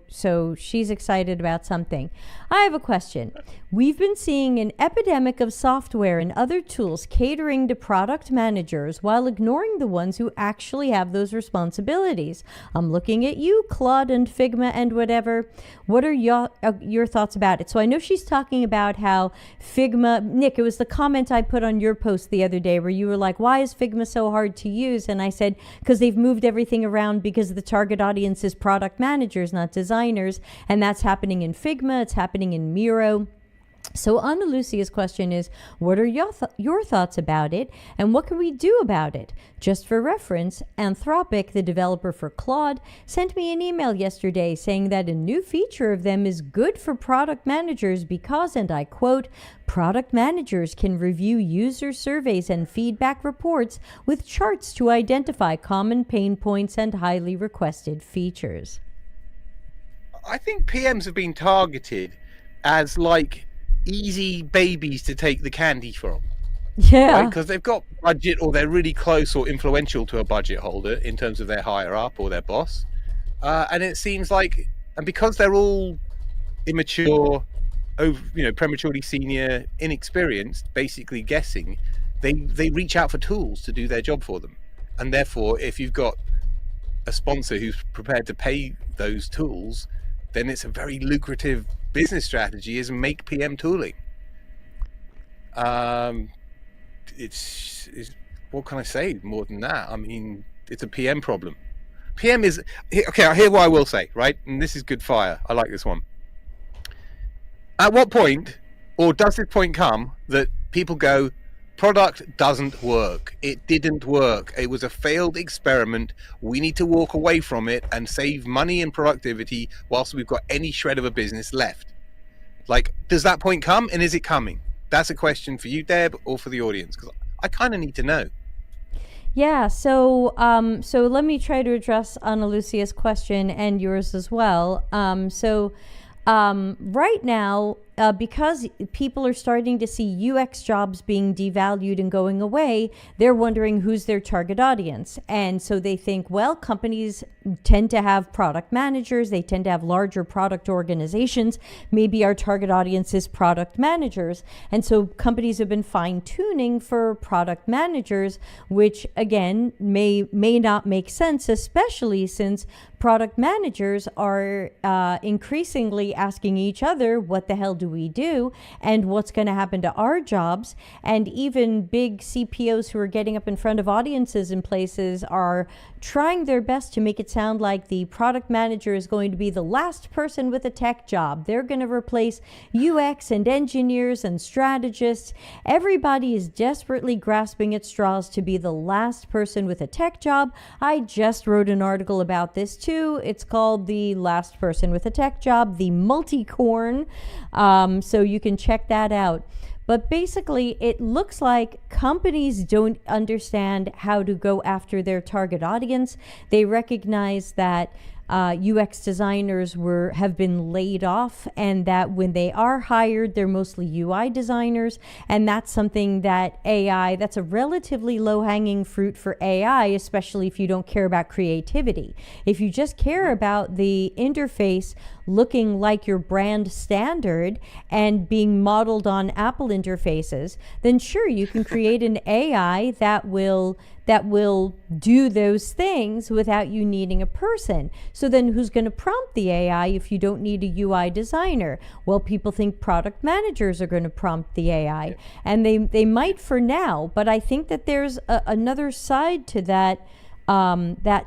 she's excited about something. I have a question. We've been seeing an epidemic of software and other tools catering to product managers while ignoring the ones who actually have those responsibilities. I'm looking at you, Claude and Figma and whatever. What are your thoughts about it? So I know she's talking about how Figma, Nick, it was the comment I put on your post the other day where you were like, why is Figma so hard to use? And I said, because they've moved everything around because the target audience is product managers, not designers. And that's happening in Figma. It's happening in Miro. So Ana Lucia's question is, what are your thoughts about it, and what can we do about it? Just for reference, Anthropic, the developer for Claude, sent me an email yesterday saying that a new feature of them is good for product managers because, and I quote, product managers can review user surveys and feedback reports with charts to identify common pain points and highly requested features. I think PMs have been targeted as like easy babies to take the candy from. Yeah. Because they've got budget, or they're really close or influential to a budget holder in terms of their higher up or their boss. And it seems like, and because they're all immature, prematurely senior, inexperienced, basically guessing, they reach out for tools to do their job for them. And therefore, if you've got a sponsor who's prepared to pay those tools, then it's a very lucrative business strategy is make PM tooling. It's what can I say more than that? I mean, it's a PM problem. PM is okay. Here's what I will say, right? And this is good fire. I like this one. At what point, or does this point come that people go, product doesn't work. It didn't work. It was a failed experiment. We need to walk away from it and save money and productivity whilst we've got any shred of a business left. Like, does that point come, and is it coming? That's a question for you, Deb, or for the audience, because I kind of need to know. Yeah, so so let me try to address Ana Lucia's question and yours as well. Right now, because people are starting to see UX jobs being devalued and going away, they're wondering who's their target audience. And so they think, well, companies tend to have product managers, they tend to have larger product organizations. Maybe our target audience is product managers. And so companies have been fine-tuning for product managers, which again may not make sense, especially since product managers are increasingly asking each other, what the hell do we do, and what's going to happen to our jobs? And even big CPOs who are getting up in front of audiences in places are trying their best to make it sound like the product manager is going to be the last person with a tech job. They're going to replace UX and engineers and strategists. Everybody is desperately grasping at straws to be the last person with a tech job. I just wrote an article about this too. It's called The Last Person with a Tech Job, the Multicorn. So you can check that out. But basically, it looks like companies don't understand how to go after their target audience. They recognize that UX designers have been laid off, and that when they are hired, they're mostly UI designers. And that's something that that's a relatively low-hanging fruit for AI, especially if you don't care about creativity. If you just care about the interface looking like your brand standard and being modeled on Apple interfaces, then sure, you can create an AI that will do those things without you needing a person. So then who's going to prompt the AI if you don't need a UI designer? Well, people think product managers are going to prompt the AI, and they might for now, but I think that there's another side to that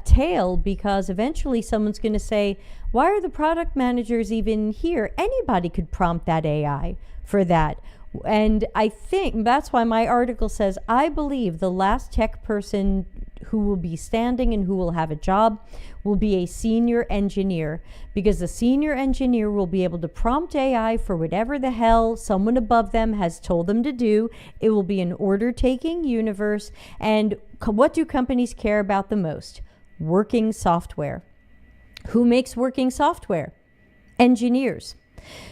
tail, because eventually someone's going to say, why are the product managers even here? Anybody could prompt that AI for that. And I think that's why my article says, I believe the last tech person who will be standing and who will have a job will be a senior engineer, because the senior engineer will be able to prompt AI for whatever the hell someone above them has told them to do. It will be an order-taking universe. And what do companies care about the most? Working software. Who makes working software? Engineers.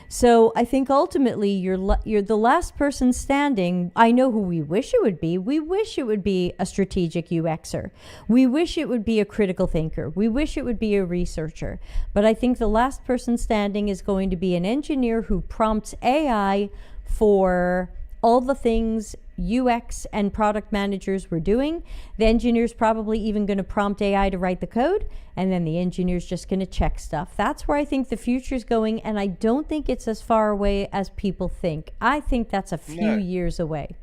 So I think ultimately you're the last person standing. I know who we wish it would be. We wish it would be a strategic UXer. We wish it would be a critical thinker. We wish it would be a researcher. But I think the last person standing is going to be an engineer who prompts AI for all the things UX and product managers were doing. The engineer's probably even going to prompt AI to write the code, and then the engineer's just going to check stuff. That's where I think the future's going, and I don't think it's as far away as people think. I think that's a few years away.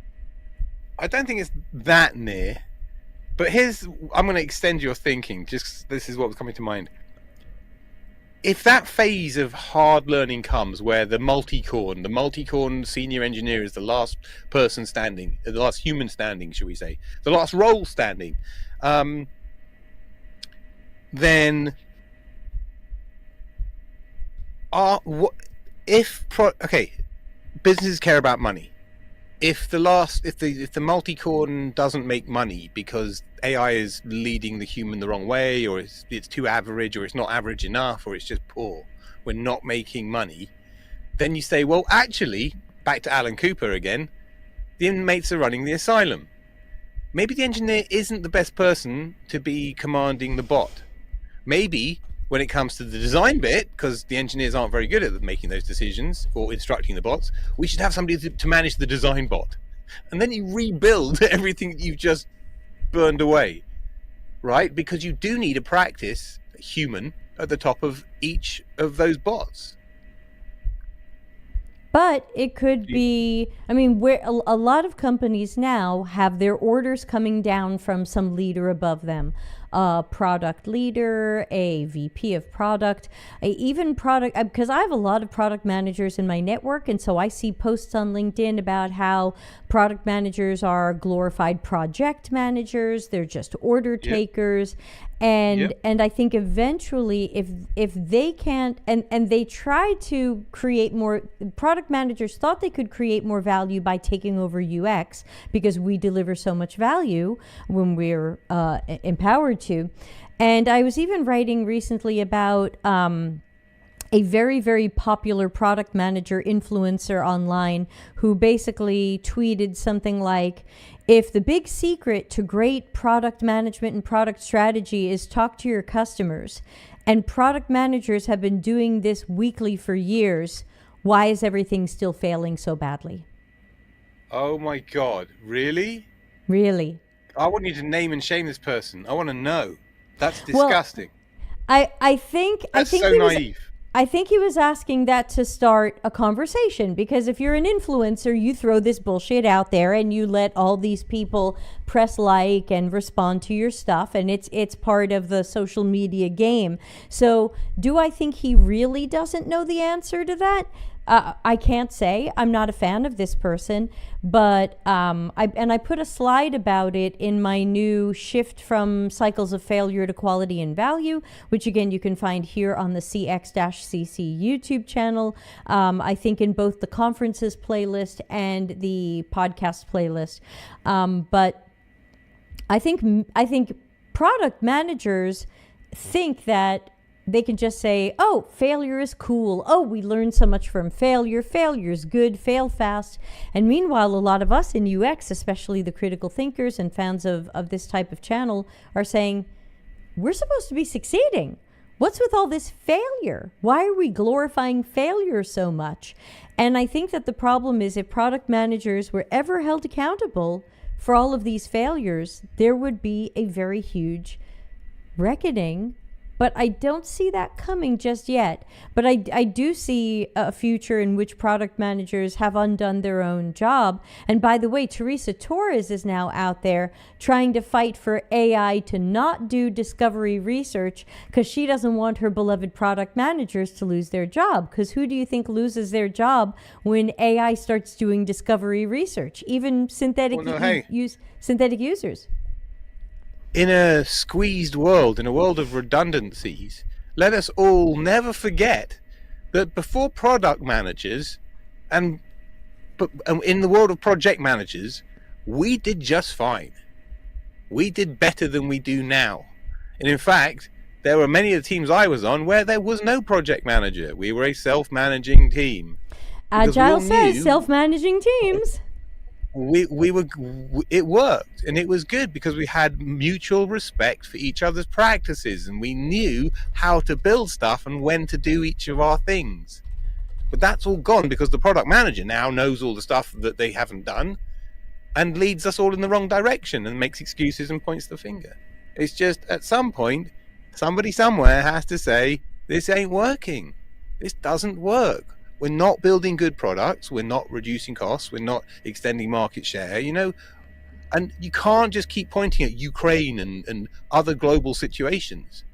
I don't think it's that near, but I'm going to extend your thinking. Just this is what was coming to mind. If that phase of hard learning comes where the multicorn senior engineer is the last person standing, the last human standing, should we say, the last role standing, then businesses care about money. If the multicorn doesn't make money because AI is leading the human the wrong way, or it's too average, or it's not average enough, or it's just poor, we're not making money, then you say, well, actually, back to Alan Cooper again, the inmates are running the asylum. Maybe the engineer isn't the best person to be commanding the bot. Maybe when it comes to the design bit, because the engineers aren't very good at making those decisions or instructing the bots, we should have somebody to manage the design bot. And then you rebuild everything that you've just burned away, right? Because you do need a human at the top of each of those bots. But it could be, I mean, where a lot of companies now have their orders coming down from some leader above them. a product leader, a VP of product, even product, because I have a lot of product managers in my network. And so I see posts on LinkedIn about how product managers are glorified project managers. They're just order takers. And I think eventually if they can't, and they try to create more, product managers thought they could create more value by taking over UX because we deliver so much value when we're empowered to. And I was even writing recently about a very, very popular product manager influencer online who basically tweeted something like, if the big secret to great product management and product strategy is talk to your customers, and product managers have been doing this weekly for years, why is everything still failing so badly? Oh my God, really? Really? I want you to name and shame this person. I want to know. That's disgusting. Well, I think so naive. I think he was asking that to start a conversation, because if you're an influencer, you throw this bullshit out there and you let all these people press like and respond to your stuff, and it's part of the social media game. So do I think he really doesn't know the answer to that? I can't say. I'm not a fan of this person, but I put a slide about it in my new Shift from Cycles of Failure to Quality and Value, which again you can find here on the cx.to YouTube channel. I think in both the conferences playlist and the podcast playlist. But I think product managers think that they can just say, oh, failure is cool. Oh, we learned so much from failure. Failure is good. Fail fast. And meanwhile, a lot of us in UX, especially the critical thinkers and fans of this type of channel, are saying, we're supposed to be succeeding. What's with all this failure? Why are we glorifying failure so much? And I think that the problem is, if product managers were ever held accountable for all of these failures, there would be a very huge reckoning. But I don't see that coming just yet. But I do see a future in which product managers have undone their own job. And by the way, Teresa Torres is now out there trying to fight for AI to not do discovery research, because she doesn't want her beloved product managers to lose their job. Because who do you think loses their job when AI starts doing discovery research? Even synthetic users. In a squeezed world, in a world of redundancies, let us all never forget that before product managers and in the world of project managers, we did just fine. We did better than we do now. And in fact, there were many of the teams I was on where there was no project manager. We were a self-managing team. Agile says self-managing teams. It worked, and it was good because we had mutual respect for each other's practices, and we knew how to build stuff and when to do each of our things. But that's all gone because the product manager now knows all the stuff that they haven't done and leads us all in the wrong direction and makes excuses and points the finger. It's just, at some point, somebody somewhere has to say, this ain't working. This doesn't work. We're not building good products. We're not reducing costs. We're not extending market share, and you can't just keep pointing at Ukraine and other global situations.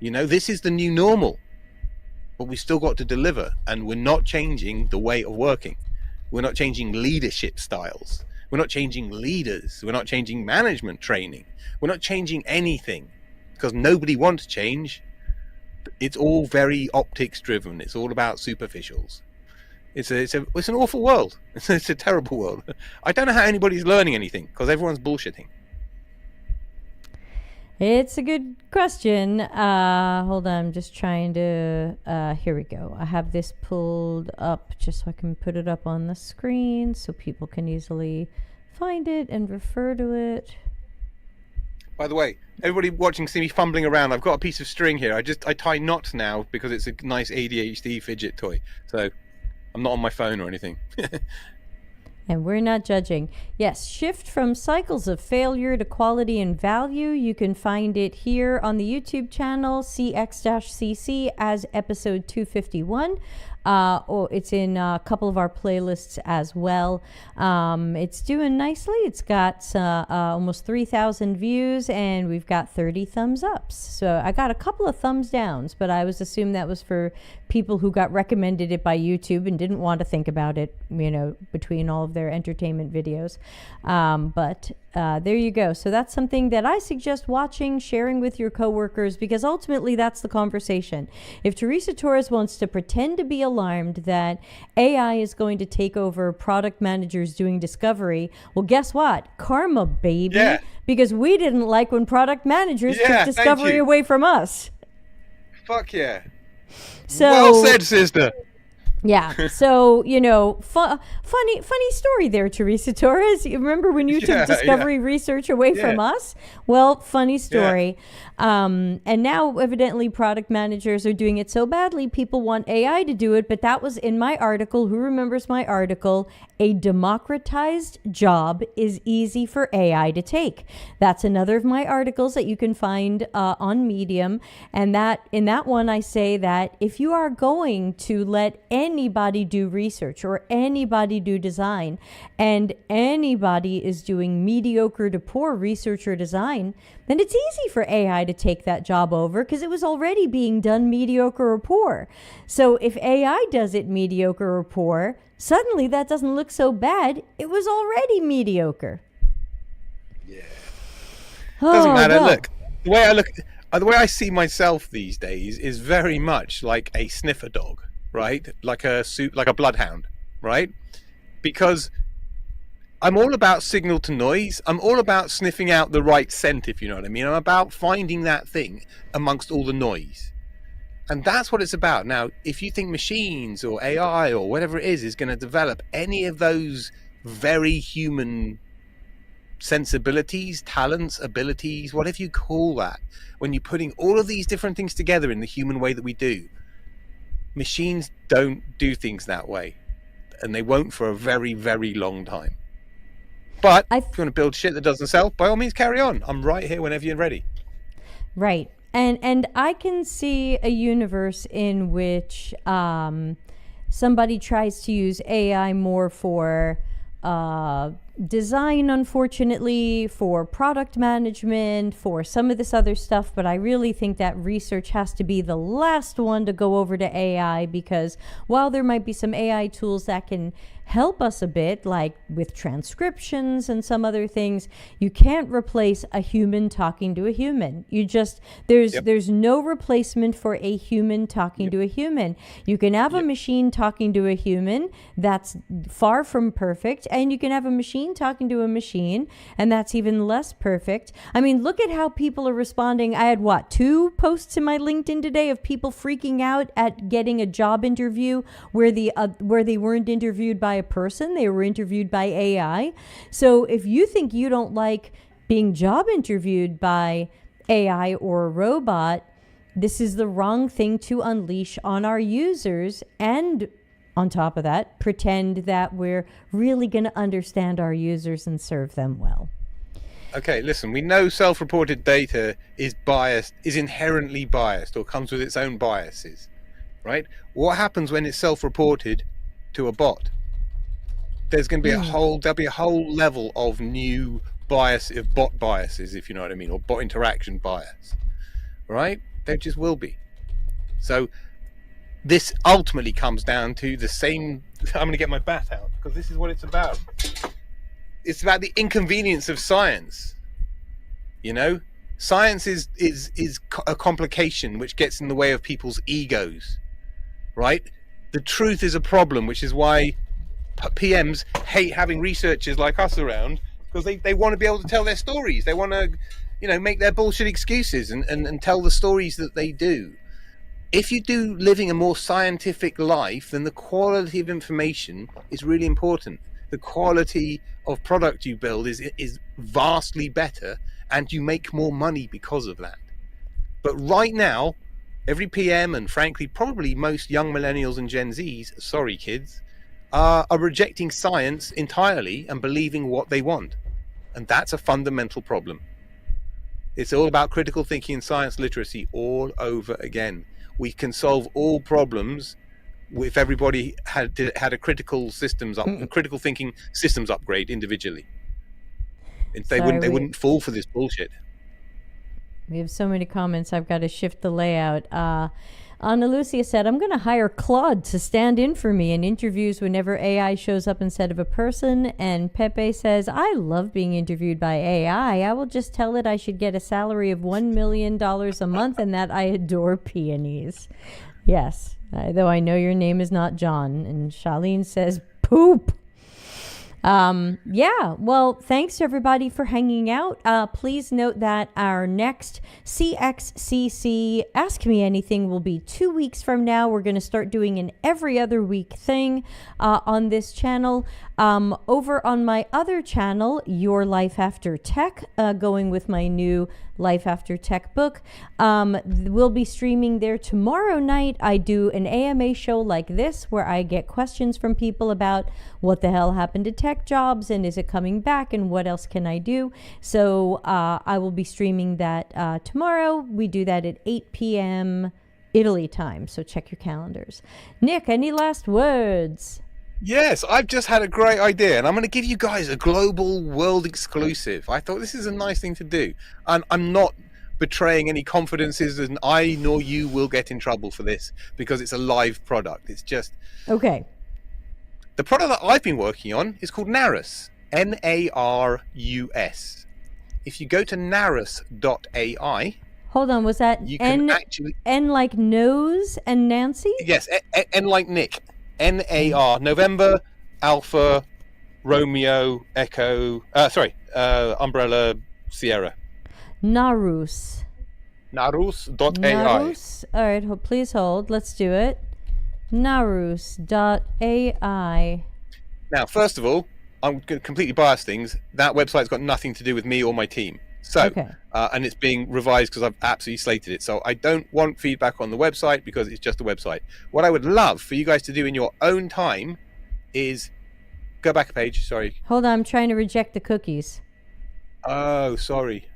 This is the new normal, but we still got to deliver, and we're not changing the way of working. We're not changing leadership styles. We're not changing leaders. We're not changing management training. We're not changing anything because nobody wants change. It's all very optics driven. It's all about superficials. It's an awful world. It's a terrible world. I don't know how anybody's learning anything because everyone's bullshitting. It's a good question. Hold on, I'm just trying to. Here we go. I have this pulled up just so I can put it up on the screen so people can easily find it and refer to it. By the way, everybody watching see me fumbling around. I've got a piece of string here. I tie knots now because it's a nice ADHD fidget toy. So I'm not on my phone or anything. And we're not judging. Yes, shift from cycles of failure to quality and value. You can find it here on the YouTube channel, cx-cc, as episode 251. Or it's in a couple of our playlists as well. It's doing nicely. It's got almost 3,000 views, and we've got 30 thumbs ups. So I got a couple of thumbs downs, but I was assumed that was for people who got recommended it by YouTube and didn't want to think about it, between all of their entertainment videos. But there you go. So that's something that I suggest watching, sharing with your coworkers, because ultimately that's the conversation. If Teresa Torres wants to pretend to be alarmed that AI is going to take over product managers doing discovery, well, guess what? Karma, baby. Yeah. Because we didn't like when product managers took discovery away from us. Fuck yeah. So, well said, sister. Yeah. So, funny story there, Teresa Torres. You remember when you took discovery research away from us? Well, funny story. And now, evidently, product managers are doing it so badly, people want AI to do it. But that was in my article. Who remembers my article? A democratized job is easy for AI to take. That's another of my articles that you can find on Medium. And that in that one, I say that if you are going to let anybody do research or anybody do design, and anybody is doing mediocre to poor research or design, then it's easy for AI to take that job over because it was already being done mediocre or poor. So if AI does it mediocre or poor, suddenly that doesn't look so bad. It was already mediocre. Yeah. Doesn't matter. Well. Look, the way I see myself these days is very much like a sniffer dog, right? Like a bloodhound, right? Because I'm all about signal to noise. I'm all about sniffing out the right scent, if you know what I mean. I'm about finding that thing amongst all the noise. And that's what it's about. Now, if you think machines or AI or whatever it is going to develop any of those very human sensibilities, talents, abilities, whatever you call that, when you're putting all of these different things together in the human way that we do, machines don't do things that way. And they won't for a very, very long time. But if you want to build shit that doesn't sell, by all means, carry on. I'm right here whenever you're ready. Right. And I can see a universe in which somebody tries to use AI more for design, unfortunately, for product management, for some of this other stuff. But I really think that research has to be the last one to go over to AI, because while there might be some AI tools that can help us a bit, like with transcriptions and some other things, you can't replace a human talking to a human. There's no replacement for a human talking to a human. You can have a machine talking to a human, that's far from perfect, and you can have a machine talking to a machine, and that's even less perfect. I mean, look at how people are responding. I had 2 posts in my LinkedIn today of people freaking out at getting a job interview where they weren't interviewed by a person, they were interviewed by AI. So if you think you don't like being job interviewed by AI or a robot, this is the wrong thing to unleash on our users, and on top of that, pretend that we're really going to understand our users and serve them well. Okay, listen, we know self-reported data is biased, is inherently biased, or comes with its own biases, right? What happens when it's self-reported to a bot? There's going to be there'll be a whole level of new bot biases, if you know what I mean, or bot interaction bias, right? There just will be. So this ultimately comes down to the same. I'm going to get my bat out because this is what it's about. It's about the inconvenience of science. Science is a complication which gets in the way of people's egos, right? The truth is a problem, which is why PMs hate having researchers like us around, because they want to be able to tell their stories. They want to, make their bullshit excuses and tell the stories that they do. If you do living a more scientific life, then the quality of information is really important. The quality of product you build is vastly better, and you make more money because of that. But right now, every PM, and frankly, probably most young millennials and Gen Zs, sorry kids, are rejecting science entirely and believing what they want. And that's a fundamental problem. It's all about critical thinking and science literacy all over again. We can solve all problems if everybody had a critical thinking systems upgrade individually. They wouldn't fall for this bullshit. We have so many comments. I've got to shift the layout. Ana Lucia said, I'm going to hire Claude to stand in for me in interviews whenever AI shows up instead of a person. And Pepe says, I love being interviewed by AI. I will just tell it I should get a salary of $1 million a month and that I adore peonies. Yes, though I know your name is not John. And Charlene says, poop. Yeah, well, thanks everybody for hanging out. Please note that our next CXCC Ask Me Anything will be 2 weeks from now. We're going to start doing an every other week thing on this channel. Over on my other channel, Your Life After Tech, going with my new Life After Tech book. We'll be streaming there tomorrow night. I do an AMA show like this where I get questions from people about what the hell happened to tech jobs and is it coming back and what else can I do. So I will be streaming that tomorrow. We do that at 8 p.m. Italy time, so check your calendars. Nick, any last words? Yes, I've just had a great idea, and I'm going to give you guys a global world exclusive. I thought this is a nice thing to do, and I'm not betraying any confidences, and I nor you will get in trouble for this because it's a live product. It's just okay. The product that I've been working on is called Narus, Narus. If you go to narus.ai, hold on, was that N like nose and Nancy? Yes, N like Nick. NAR, November, Alpha, Romeo, Echo, Umbrella, Sierra. Narus. Narus.ai. Narus. All right, please hold. Let's do it. Narus.ai. Now, first of all, I'm going to completely bias things. That website's got nothing to do with me or my team. So, okay. And it's being revised because I've absolutely slated it. So I don't want feedback on the website because it's just a website. What I would love for you guys to do in your own time is go back a page. Sorry. Hold on. I'm trying to reject the cookies. Oh, sorry.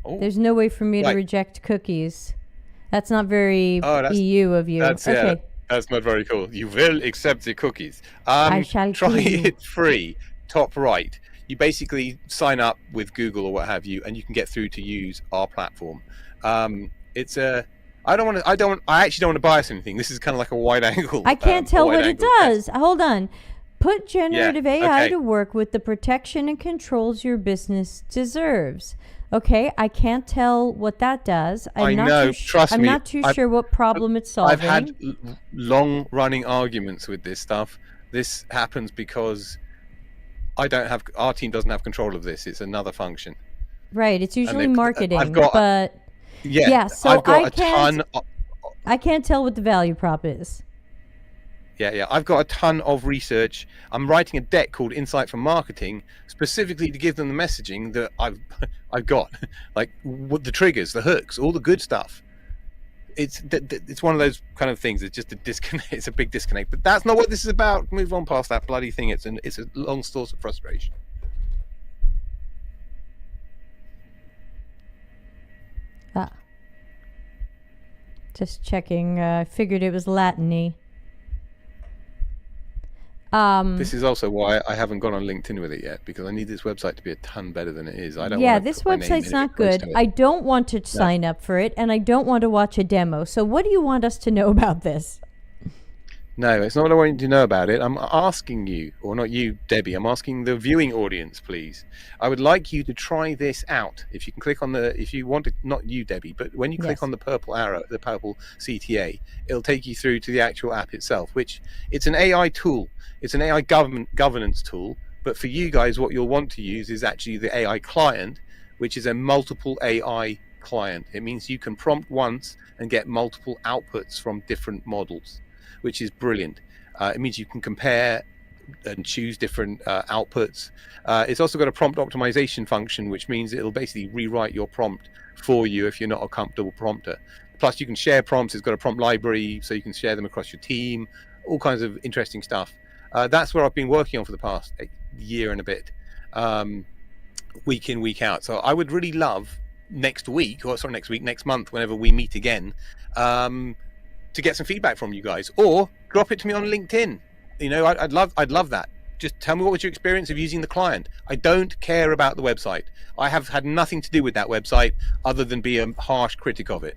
Oh. There's no way for me to reject cookies. That's not very EU of you. That's, okay. Yeah, that's not very cool. You will accept the cookies. I shall try it free. Top right. You basically sign up with Google or what have you, and you can get through to use our platform. It's a. I actually don't want to bias anything. This is kind of like a wide angle. I can't tell what it does. Hold on. Put generative AI to work with the protection and controls your business deserves. Okay, I can't tell what that does. I know. Trust me. I'm not too sure what problem it's solving. I've had long-running arguments with this stuff. This happens because our team doesn't have control of this. It's another function. Right. It's usually marketing. So I can't tell what the value prop is. Yeah. I've got a ton of research. I'm writing a deck called Insight from Marketing, specifically to give them the messaging that I've got, like what the triggers, the hooks, all the good stuff. It's one of those kind of things. It's just a disconnect. It's a big disconnect. But that's not what this is about. Move on past that bloody thing. It's a long source of frustration. Just checking. I figured it was Latin-y. This is also why I haven't gone on LinkedIn with it yet, because I need this website to be a ton better than it is. This website's not good. I don't want to sign up for it, and I don't want to watch a demo. So what do you want us to know about this? No, it's not what I want you to know about it. I'm asking you, or not you, Debbie, I'm asking the viewing audience, please. I would like you to try this out. If you can click on if you want to, not you, Debbie, but when you click on the purple arrow, the purple CTA, it'll take you through to the actual app itself, which it's an AI tool. It's an AI governance tool. But for you guys, what you'll want to use is actually the AI client, which is a multiple AI client. It means you can prompt once and get multiple outputs from different models, which is brilliant. It means you can compare and choose different outputs. It's also got a prompt optimization function, which means it'll basically rewrite your prompt for you if you're not a comfortable prompter. Plus, you can share prompts. It's got a prompt library, so you can share them across your team, all kinds of interesting stuff. That's where I've been working on for the past year and a bit, week in, week out. So I would really love next month, whenever we meet again, to get some feedback from you guys, or drop it to me on LinkedIn. I'd love that. Just tell me what was your experience of using the client. I don't care about the website. I have had nothing to do with that website other than be a harsh critic of it.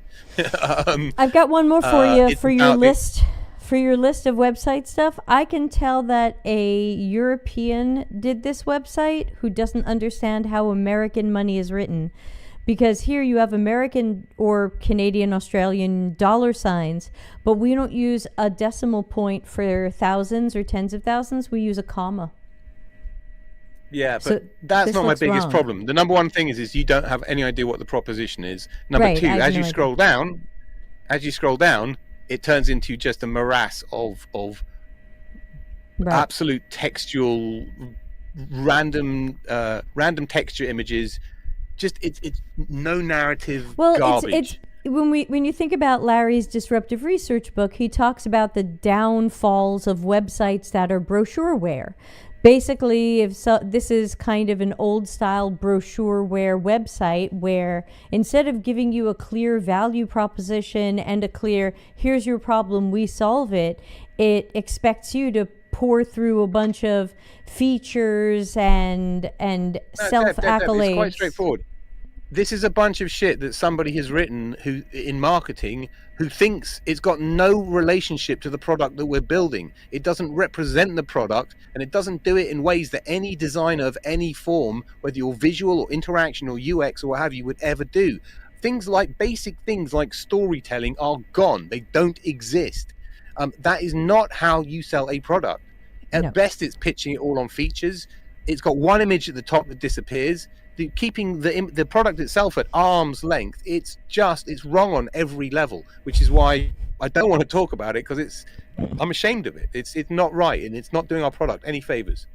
I've got one more for you for your list. For your list of website stuff, I can tell that a European did this website who doesn't understand how American money is written. Because here you have American or Canadian, Australian dollar signs, but we don't use a decimal point for thousands or tens of thousands. We use a comma. Yeah, but that's not my biggest problem. The number one thing is you don't have any idea what the proposition is. Number two, as you scroll down, it turns into just a morass of absolute textual, random texture images. Just it's no narrative garbage. It's when you think about Larry's disruptive research book, he talks about the downfalls of websites that are brochureware. Basically, this is kind of an old style brochureware website where instead of giving you a clear value proposition and a clear here's your problem, we solve it, it expects you to pour through a bunch of features and self-accolades. It's quite straightforward. This is a bunch of shit that somebody has written in marketing who thinks it's got no relationship to the product that we're building. It doesn't represent the product, and it doesn't do it in ways that any designer of any form, whether you're visual or interaction or UX or what have you, would ever do. Basic things like storytelling are gone. They don't exist. That is not how you sell a product. At best, it's pitching it all on features. It's got one image at the top that disappears. Keeping the product itself at arm's length, it's wrong on every level, which is why I don't want to talk about it, because I'm ashamed of it. It's not right, and it's not doing our product any favors.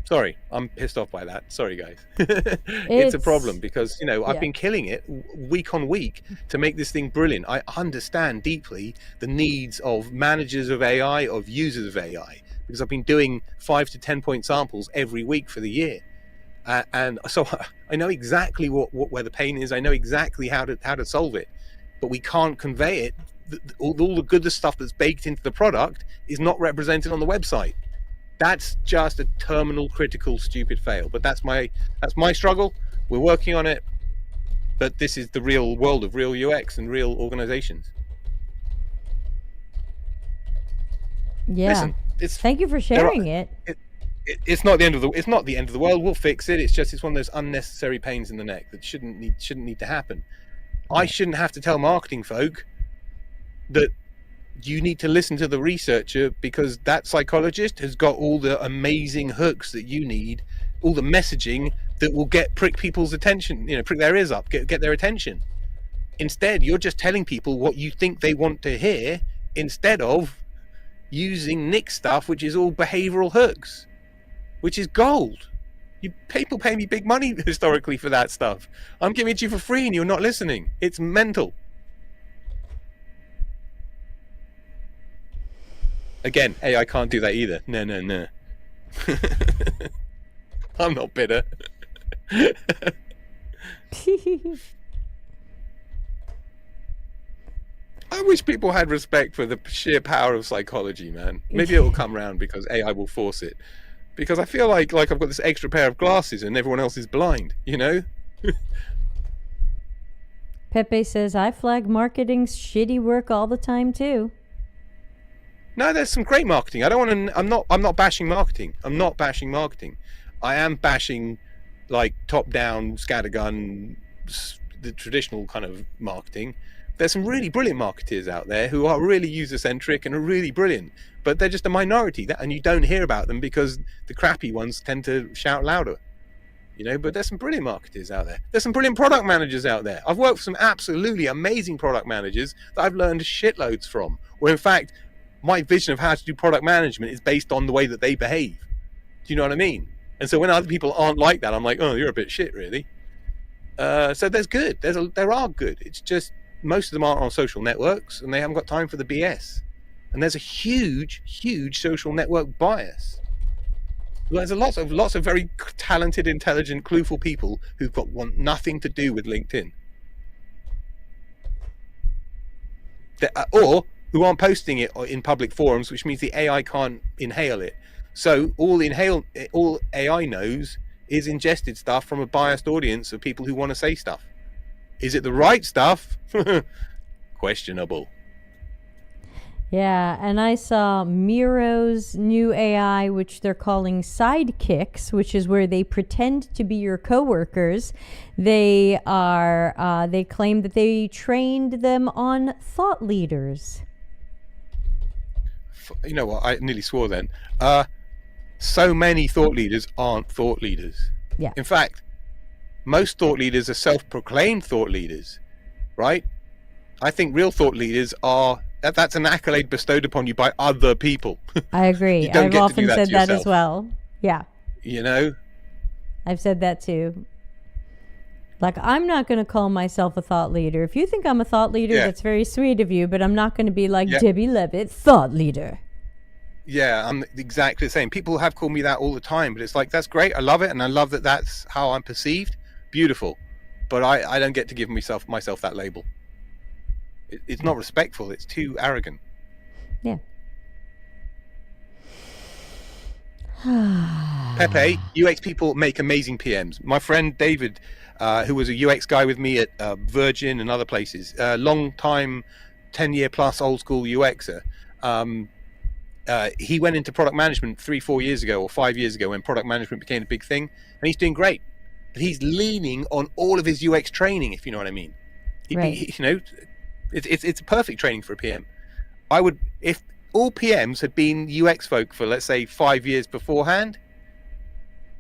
Sorry, I'm pissed off by that. Sorry, guys. It's a problem because I've been killing it week on week to make this thing brilliant. I understand deeply the needs of managers of AI, of users of AI, because I've been doing 5 to 10 point samples every week for the year. And so I know exactly where the pain is. I know exactly how to solve it, but we can't convey it. All the good stuff that's baked into the product is not represented on the website. That's just a terminal, critical, stupid fail. But that's my struggle. We're working on it. But this is the real world of real UX and real organizations. Yeah. Listen, thank you for sharing it. It's not the end of the world. We'll fix it. It's one of those unnecessary pains in the neck that shouldn't need to happen. I shouldn't have to tell marketing folk that you need to listen to the researcher, because that psychologist has got all the amazing hooks that you need, all the messaging that will prick people's attention, prick their ears up, get their attention. Instead, you're just telling people what you think they want to hear, instead of using Nick's stuff, which is all behavioral hooks, which is gold. People pay me big money historically for that stuff. I'm giving it to you for free and you're not listening. It's mental. Again, I can't do that either. No. I'm not bitter. I wish people had respect for the sheer power of psychology, man. Maybe it will come around because AI will force it. Because I feel like I've got this extra pair of glasses and everyone else is blind, Pepe says, I flag marketing's shitty work all the time too. No, there's some great marketing. I'm not bashing marketing. I am bashing top-down scattergun, the traditional kind of marketing. There's some really brilliant marketers out there who are really user-centric and are really brilliant, but they're just a minority, and you don't hear about them because the crappy ones tend to shout louder. But there's some brilliant marketers out there. There's some brilliant product managers out there. I've worked with some absolutely amazing product managers that I've learned shitloads from, where in fact, my vision of how to do product management is based on the way that they behave. Do you know what I mean? And so when other people aren't like that, I'm like, oh, you're a bit shit, really. So there's good. There are good. It's just most of them aren't on social networks and they haven't got time for the BS. and there's a huge social network bias. There's lots of very talented, intelligent, clueful people who've want nothing to do with LinkedIn, or who aren't posting it in public forums, which means the AI can't inhale it. So all AI knows is ingested stuff from a biased audience of people who want to say stuff. Is it the right stuff? Questionable. Yeah, and I saw Miro's new AI, which they're calling sidekicks, which is where they pretend to be your coworkers. They claim that they trained them on thought leaders. You know what? I nearly swore then. So many thought leaders aren't thought leaders. Yeah. In fact, most thought leaders are self-proclaimed thought leaders, right? I think real thought leaders are, that's an accolade bestowed upon you by other people. I agree. I've often said that as well. Yeah. You know? I've said that too. Like, I'm not going to call myself a thought leader. If you think I'm a thought leader, that's very sweet of you, but I'm not going to be like Debbie Levitt, thought leader. Yeah, I'm exactly the same. People have called me that all the time, but it's like, that's great. I love it. And I love that that's how I'm perceived. Beautiful. But I don't get to give myself that label. It's not respectful. It's too arrogant. Yeah. Pepe, UX people make amazing PMs. My friend David, who was a UX guy with me at Virgin and other places, long time, 10-year plus old school UXer. He went into product management 3-4 years ago or 5 years ago when product management became a big thing, and he's doing great. But he's leaning on all of his UX training, if you know what I mean. It's a perfect training for a PM. If all PMs had been UX folk for, let's say, 5 years beforehand,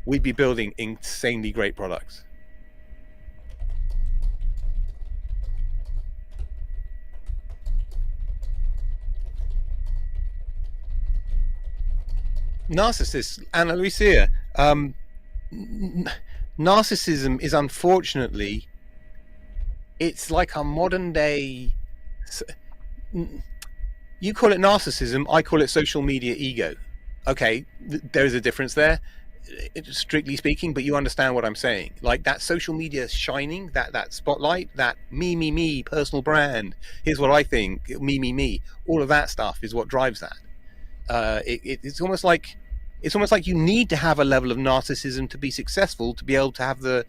we'd be building insanely great products. Narcissists, Ana Lucia. Narcissism is unfortunately, it's like a modern day, you call it narcissism, I call it social media ego. Okay, there's a difference there, strictly speaking, but you understand what I'm saying. Like that social media shining, that spotlight, that me, personal brand, here's what I think, me, all of that stuff is what drives that. It's almost like you need to have a level of narcissism to be successful, to be able to have the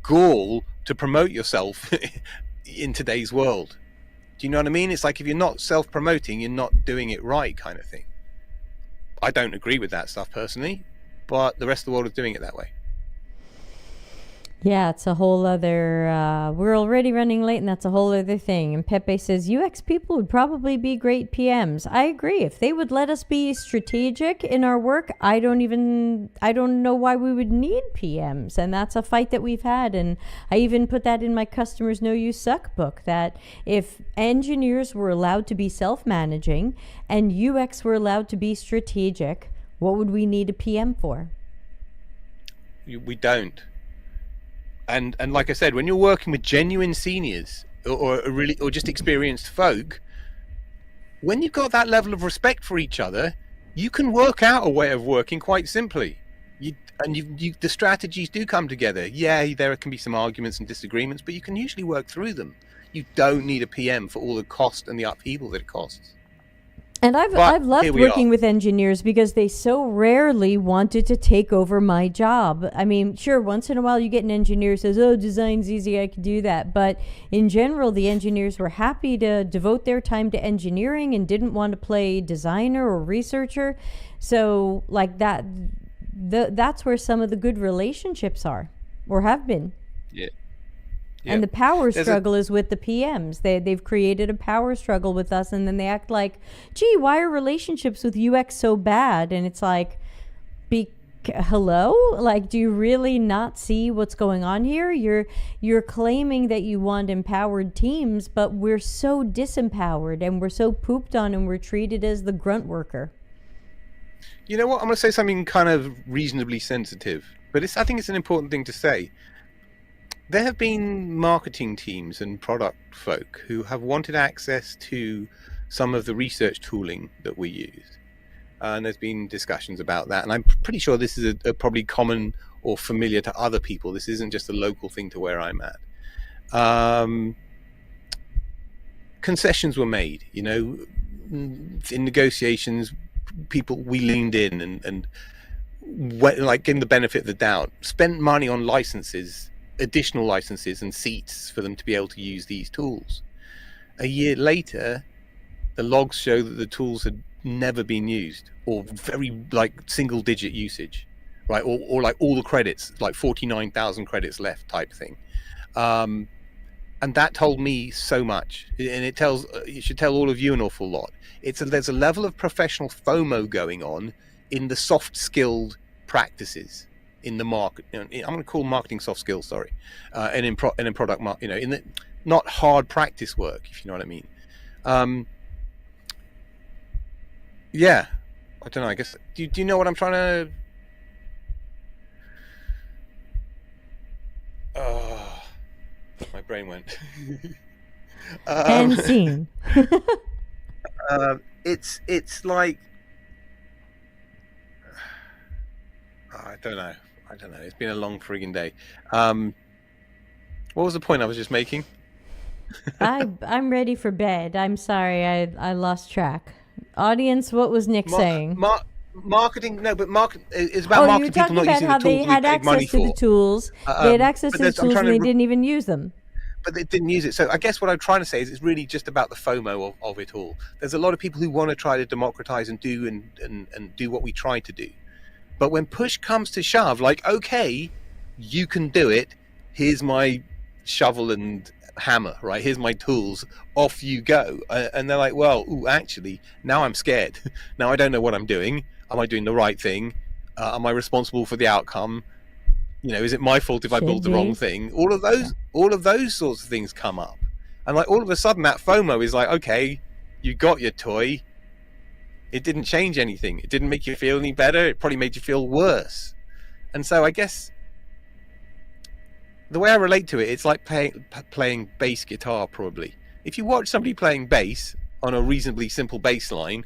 gall to promote yourself in today's world. Do you know what I mean? It's like if you're not self-promoting, you're not doing it right, kind of thing. I don't agree with that stuff personally, but the rest of the world is doing it that way. Yeah, it's a whole other, we're already running late and that's a whole other thing. And Pepe says, UX people would probably be great PMs. I agree. If they would let us be strategic in our work, I don't know why we would need PMs. And that's a fight that we've had. And I even put that in my Customers Know You Suck book, that if engineers were allowed to be self-managing and UX were allowed to be strategic, what would we need a PM for? We don't. And like I said, when you're working with genuine seniors or just experienced folk, when you've got that level of respect for each other, you can work out a way of working quite simply. The strategies do come together. Yeah, there can be some arguments and disagreements, but you can usually work through them. You don't need a PM for all the cost and the upheaval that it costs. And I've loved working with engineers because they so rarely wanted to take over my job. I mean, sure, once in a while you get an engineer who says, oh, design's easy, I can do that. But in general, the engineers were happy to devote their time to engineering and didn't want to play designer or researcher. So like that's where some of the good relationships are or have been. Yeah. Yep. And the power struggle is with the PMs. They've created a power struggle with us, and then they act like, gee, why are relationships with UX so bad? And it's like, hello? Like, do you really not see what's going on here? You're claiming that you want empowered teams, but we're so disempowered, and we're so pooped on, and we're treated as the grunt worker. You know what? I'm going to say something kind of reasonably sensitive, but I think it's an important thing to say. There have been marketing teams and product folk who have wanted access to some of the research tooling that we use. And there's been discussions about that. And I'm pretty sure this is a probably common or familiar to other people. This isn't just a local thing to where I'm at. Concessions were made, in negotiations. We leaned in and went, like, given the benefit of the doubt, spent money on licenses, additional licenses and seats for them to be able to use these tools. A year later, the logs show that the tools had never been used, or very single digit usage, right? Or like all the credits, like 49,000 credits left type thing. And that told me so much, and it should tell all of you an awful lot. There's a level of professional FOMO going on in the soft skilled practices in the market. I'm going to call marketing soft skills, sorry, and in product market, in the not hard practice work, if you know what I mean. Yeah, I don't know. I guess do you know what I'm trying to? My brain went. And scene. It's like I don't know. It's been a long friggin' day. What was the point I was just making? I'm ready for bed. I'm sorry, I lost track. Audience, what was Nick saying? Marketing, no, but it's about marketing people not using the tools they had access to the tools. They had access to the tools and they didn't even use them. But they didn't use it. So I guess what I'm trying to say is it's really just about the FOMO of it all. There's a lot of people who want to try to democratize and do and do what we try to do. But when push comes to shove, like, okay, you can do it. Here's my shovel and hammer, right? Here's my tools. Off you go. And they're like, well, actually, now I'm scared. Now I don't know what I'm doing. Am I doing the right thing? Am I responsible for the outcome? Is it my fault if I build the wrong thing? All of those sorts of things come up. And like all of a sudden that FOMO is like, okay, you got your toy. It didn't change anything. It didn't make you feel any better. It probably made you feel worse. And so I guess the way I relate to it, it's like playing bass guitar probably. If you watch somebody playing bass on a reasonably simple bass line,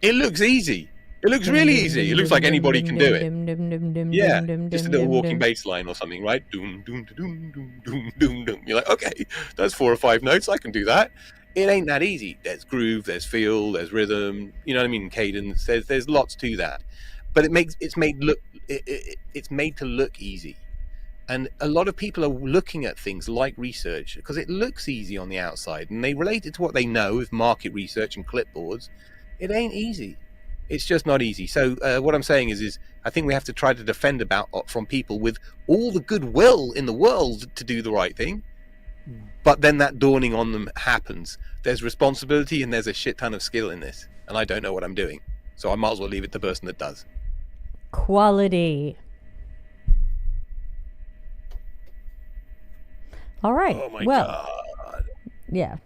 it looks easy. It looks really easy. It looks like anybody can do it. Yeah, just a little walking bass line or something, right? Doom, doom, doom, doom, doom, doom, doom. You're like, okay, that's 4 or 5 notes. I can do that. It ain't that easy. There's groove, there's feel, there's rhythm. You know what I mean? Cadence. There's lots to that. But it's made to look easy. And a lot of people are looking at things like research because it looks easy on the outside, and they relate it to what they know with market research and clipboards. It ain't easy. It's just not easy. So what I'm saying is I think we have to try to defend from people with all the goodwill in the world to do the right thing. But then that dawning on them happens. There's responsibility and there's a shit ton of skill in this. And I don't know what I'm doing. So I might as well leave it to the person that does. Quality. All right. Oh my God. Yeah.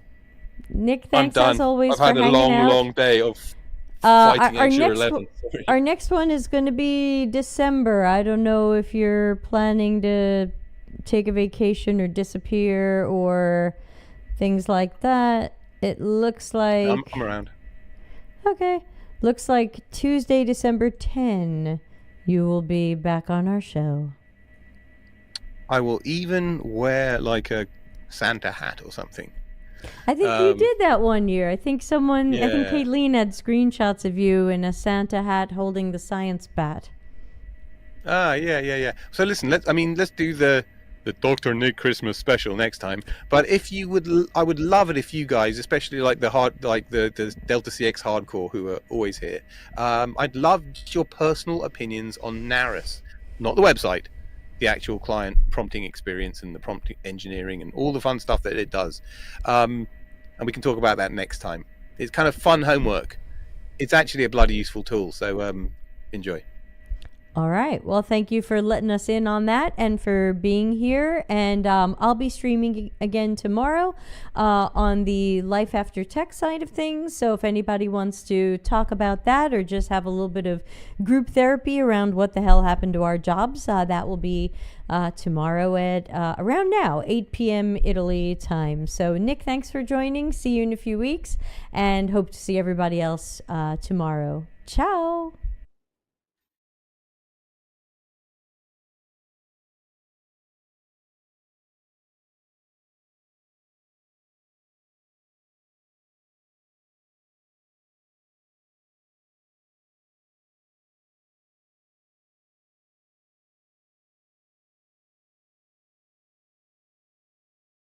Nick, thanks I'm done. as always I've had for a hanging out. long day of fighting extra 11. Our next one is going to be December. I don't know if you're planning to take a vacation or disappear or things like that. It looks like I'm around. Okay. Looks like Tuesday, December 10, you will be back on our show. I will even wear like a Santa hat or something. I think you did that one year. I think Kayleen had screenshots of you in a Santa hat holding the science bat. Yeah. So listen, let's do the Dr. Nick Christmas special next time. But if you would, I would love it if you guys, especially like the Delta CX hardcore who are always here, I'd love your personal opinions on Narus, not the website, the actual client prompting experience and the prompt engineering and all the fun stuff that it does. And we can talk about that next time. It's kind of fun homework. It's actually a bloody useful tool. So enjoy. All right. Well, thank you for letting us in on that and for being here. And I'll be streaming again tomorrow on the Life After Tech side of things. So if anybody wants to talk about that or just have a little bit of group therapy around what the hell happened to our jobs, that will be tomorrow at around now, 8 p.m. Italy time. So Nick, thanks for joining. See you in a few weeks and hope to see everybody else tomorrow. Ciao.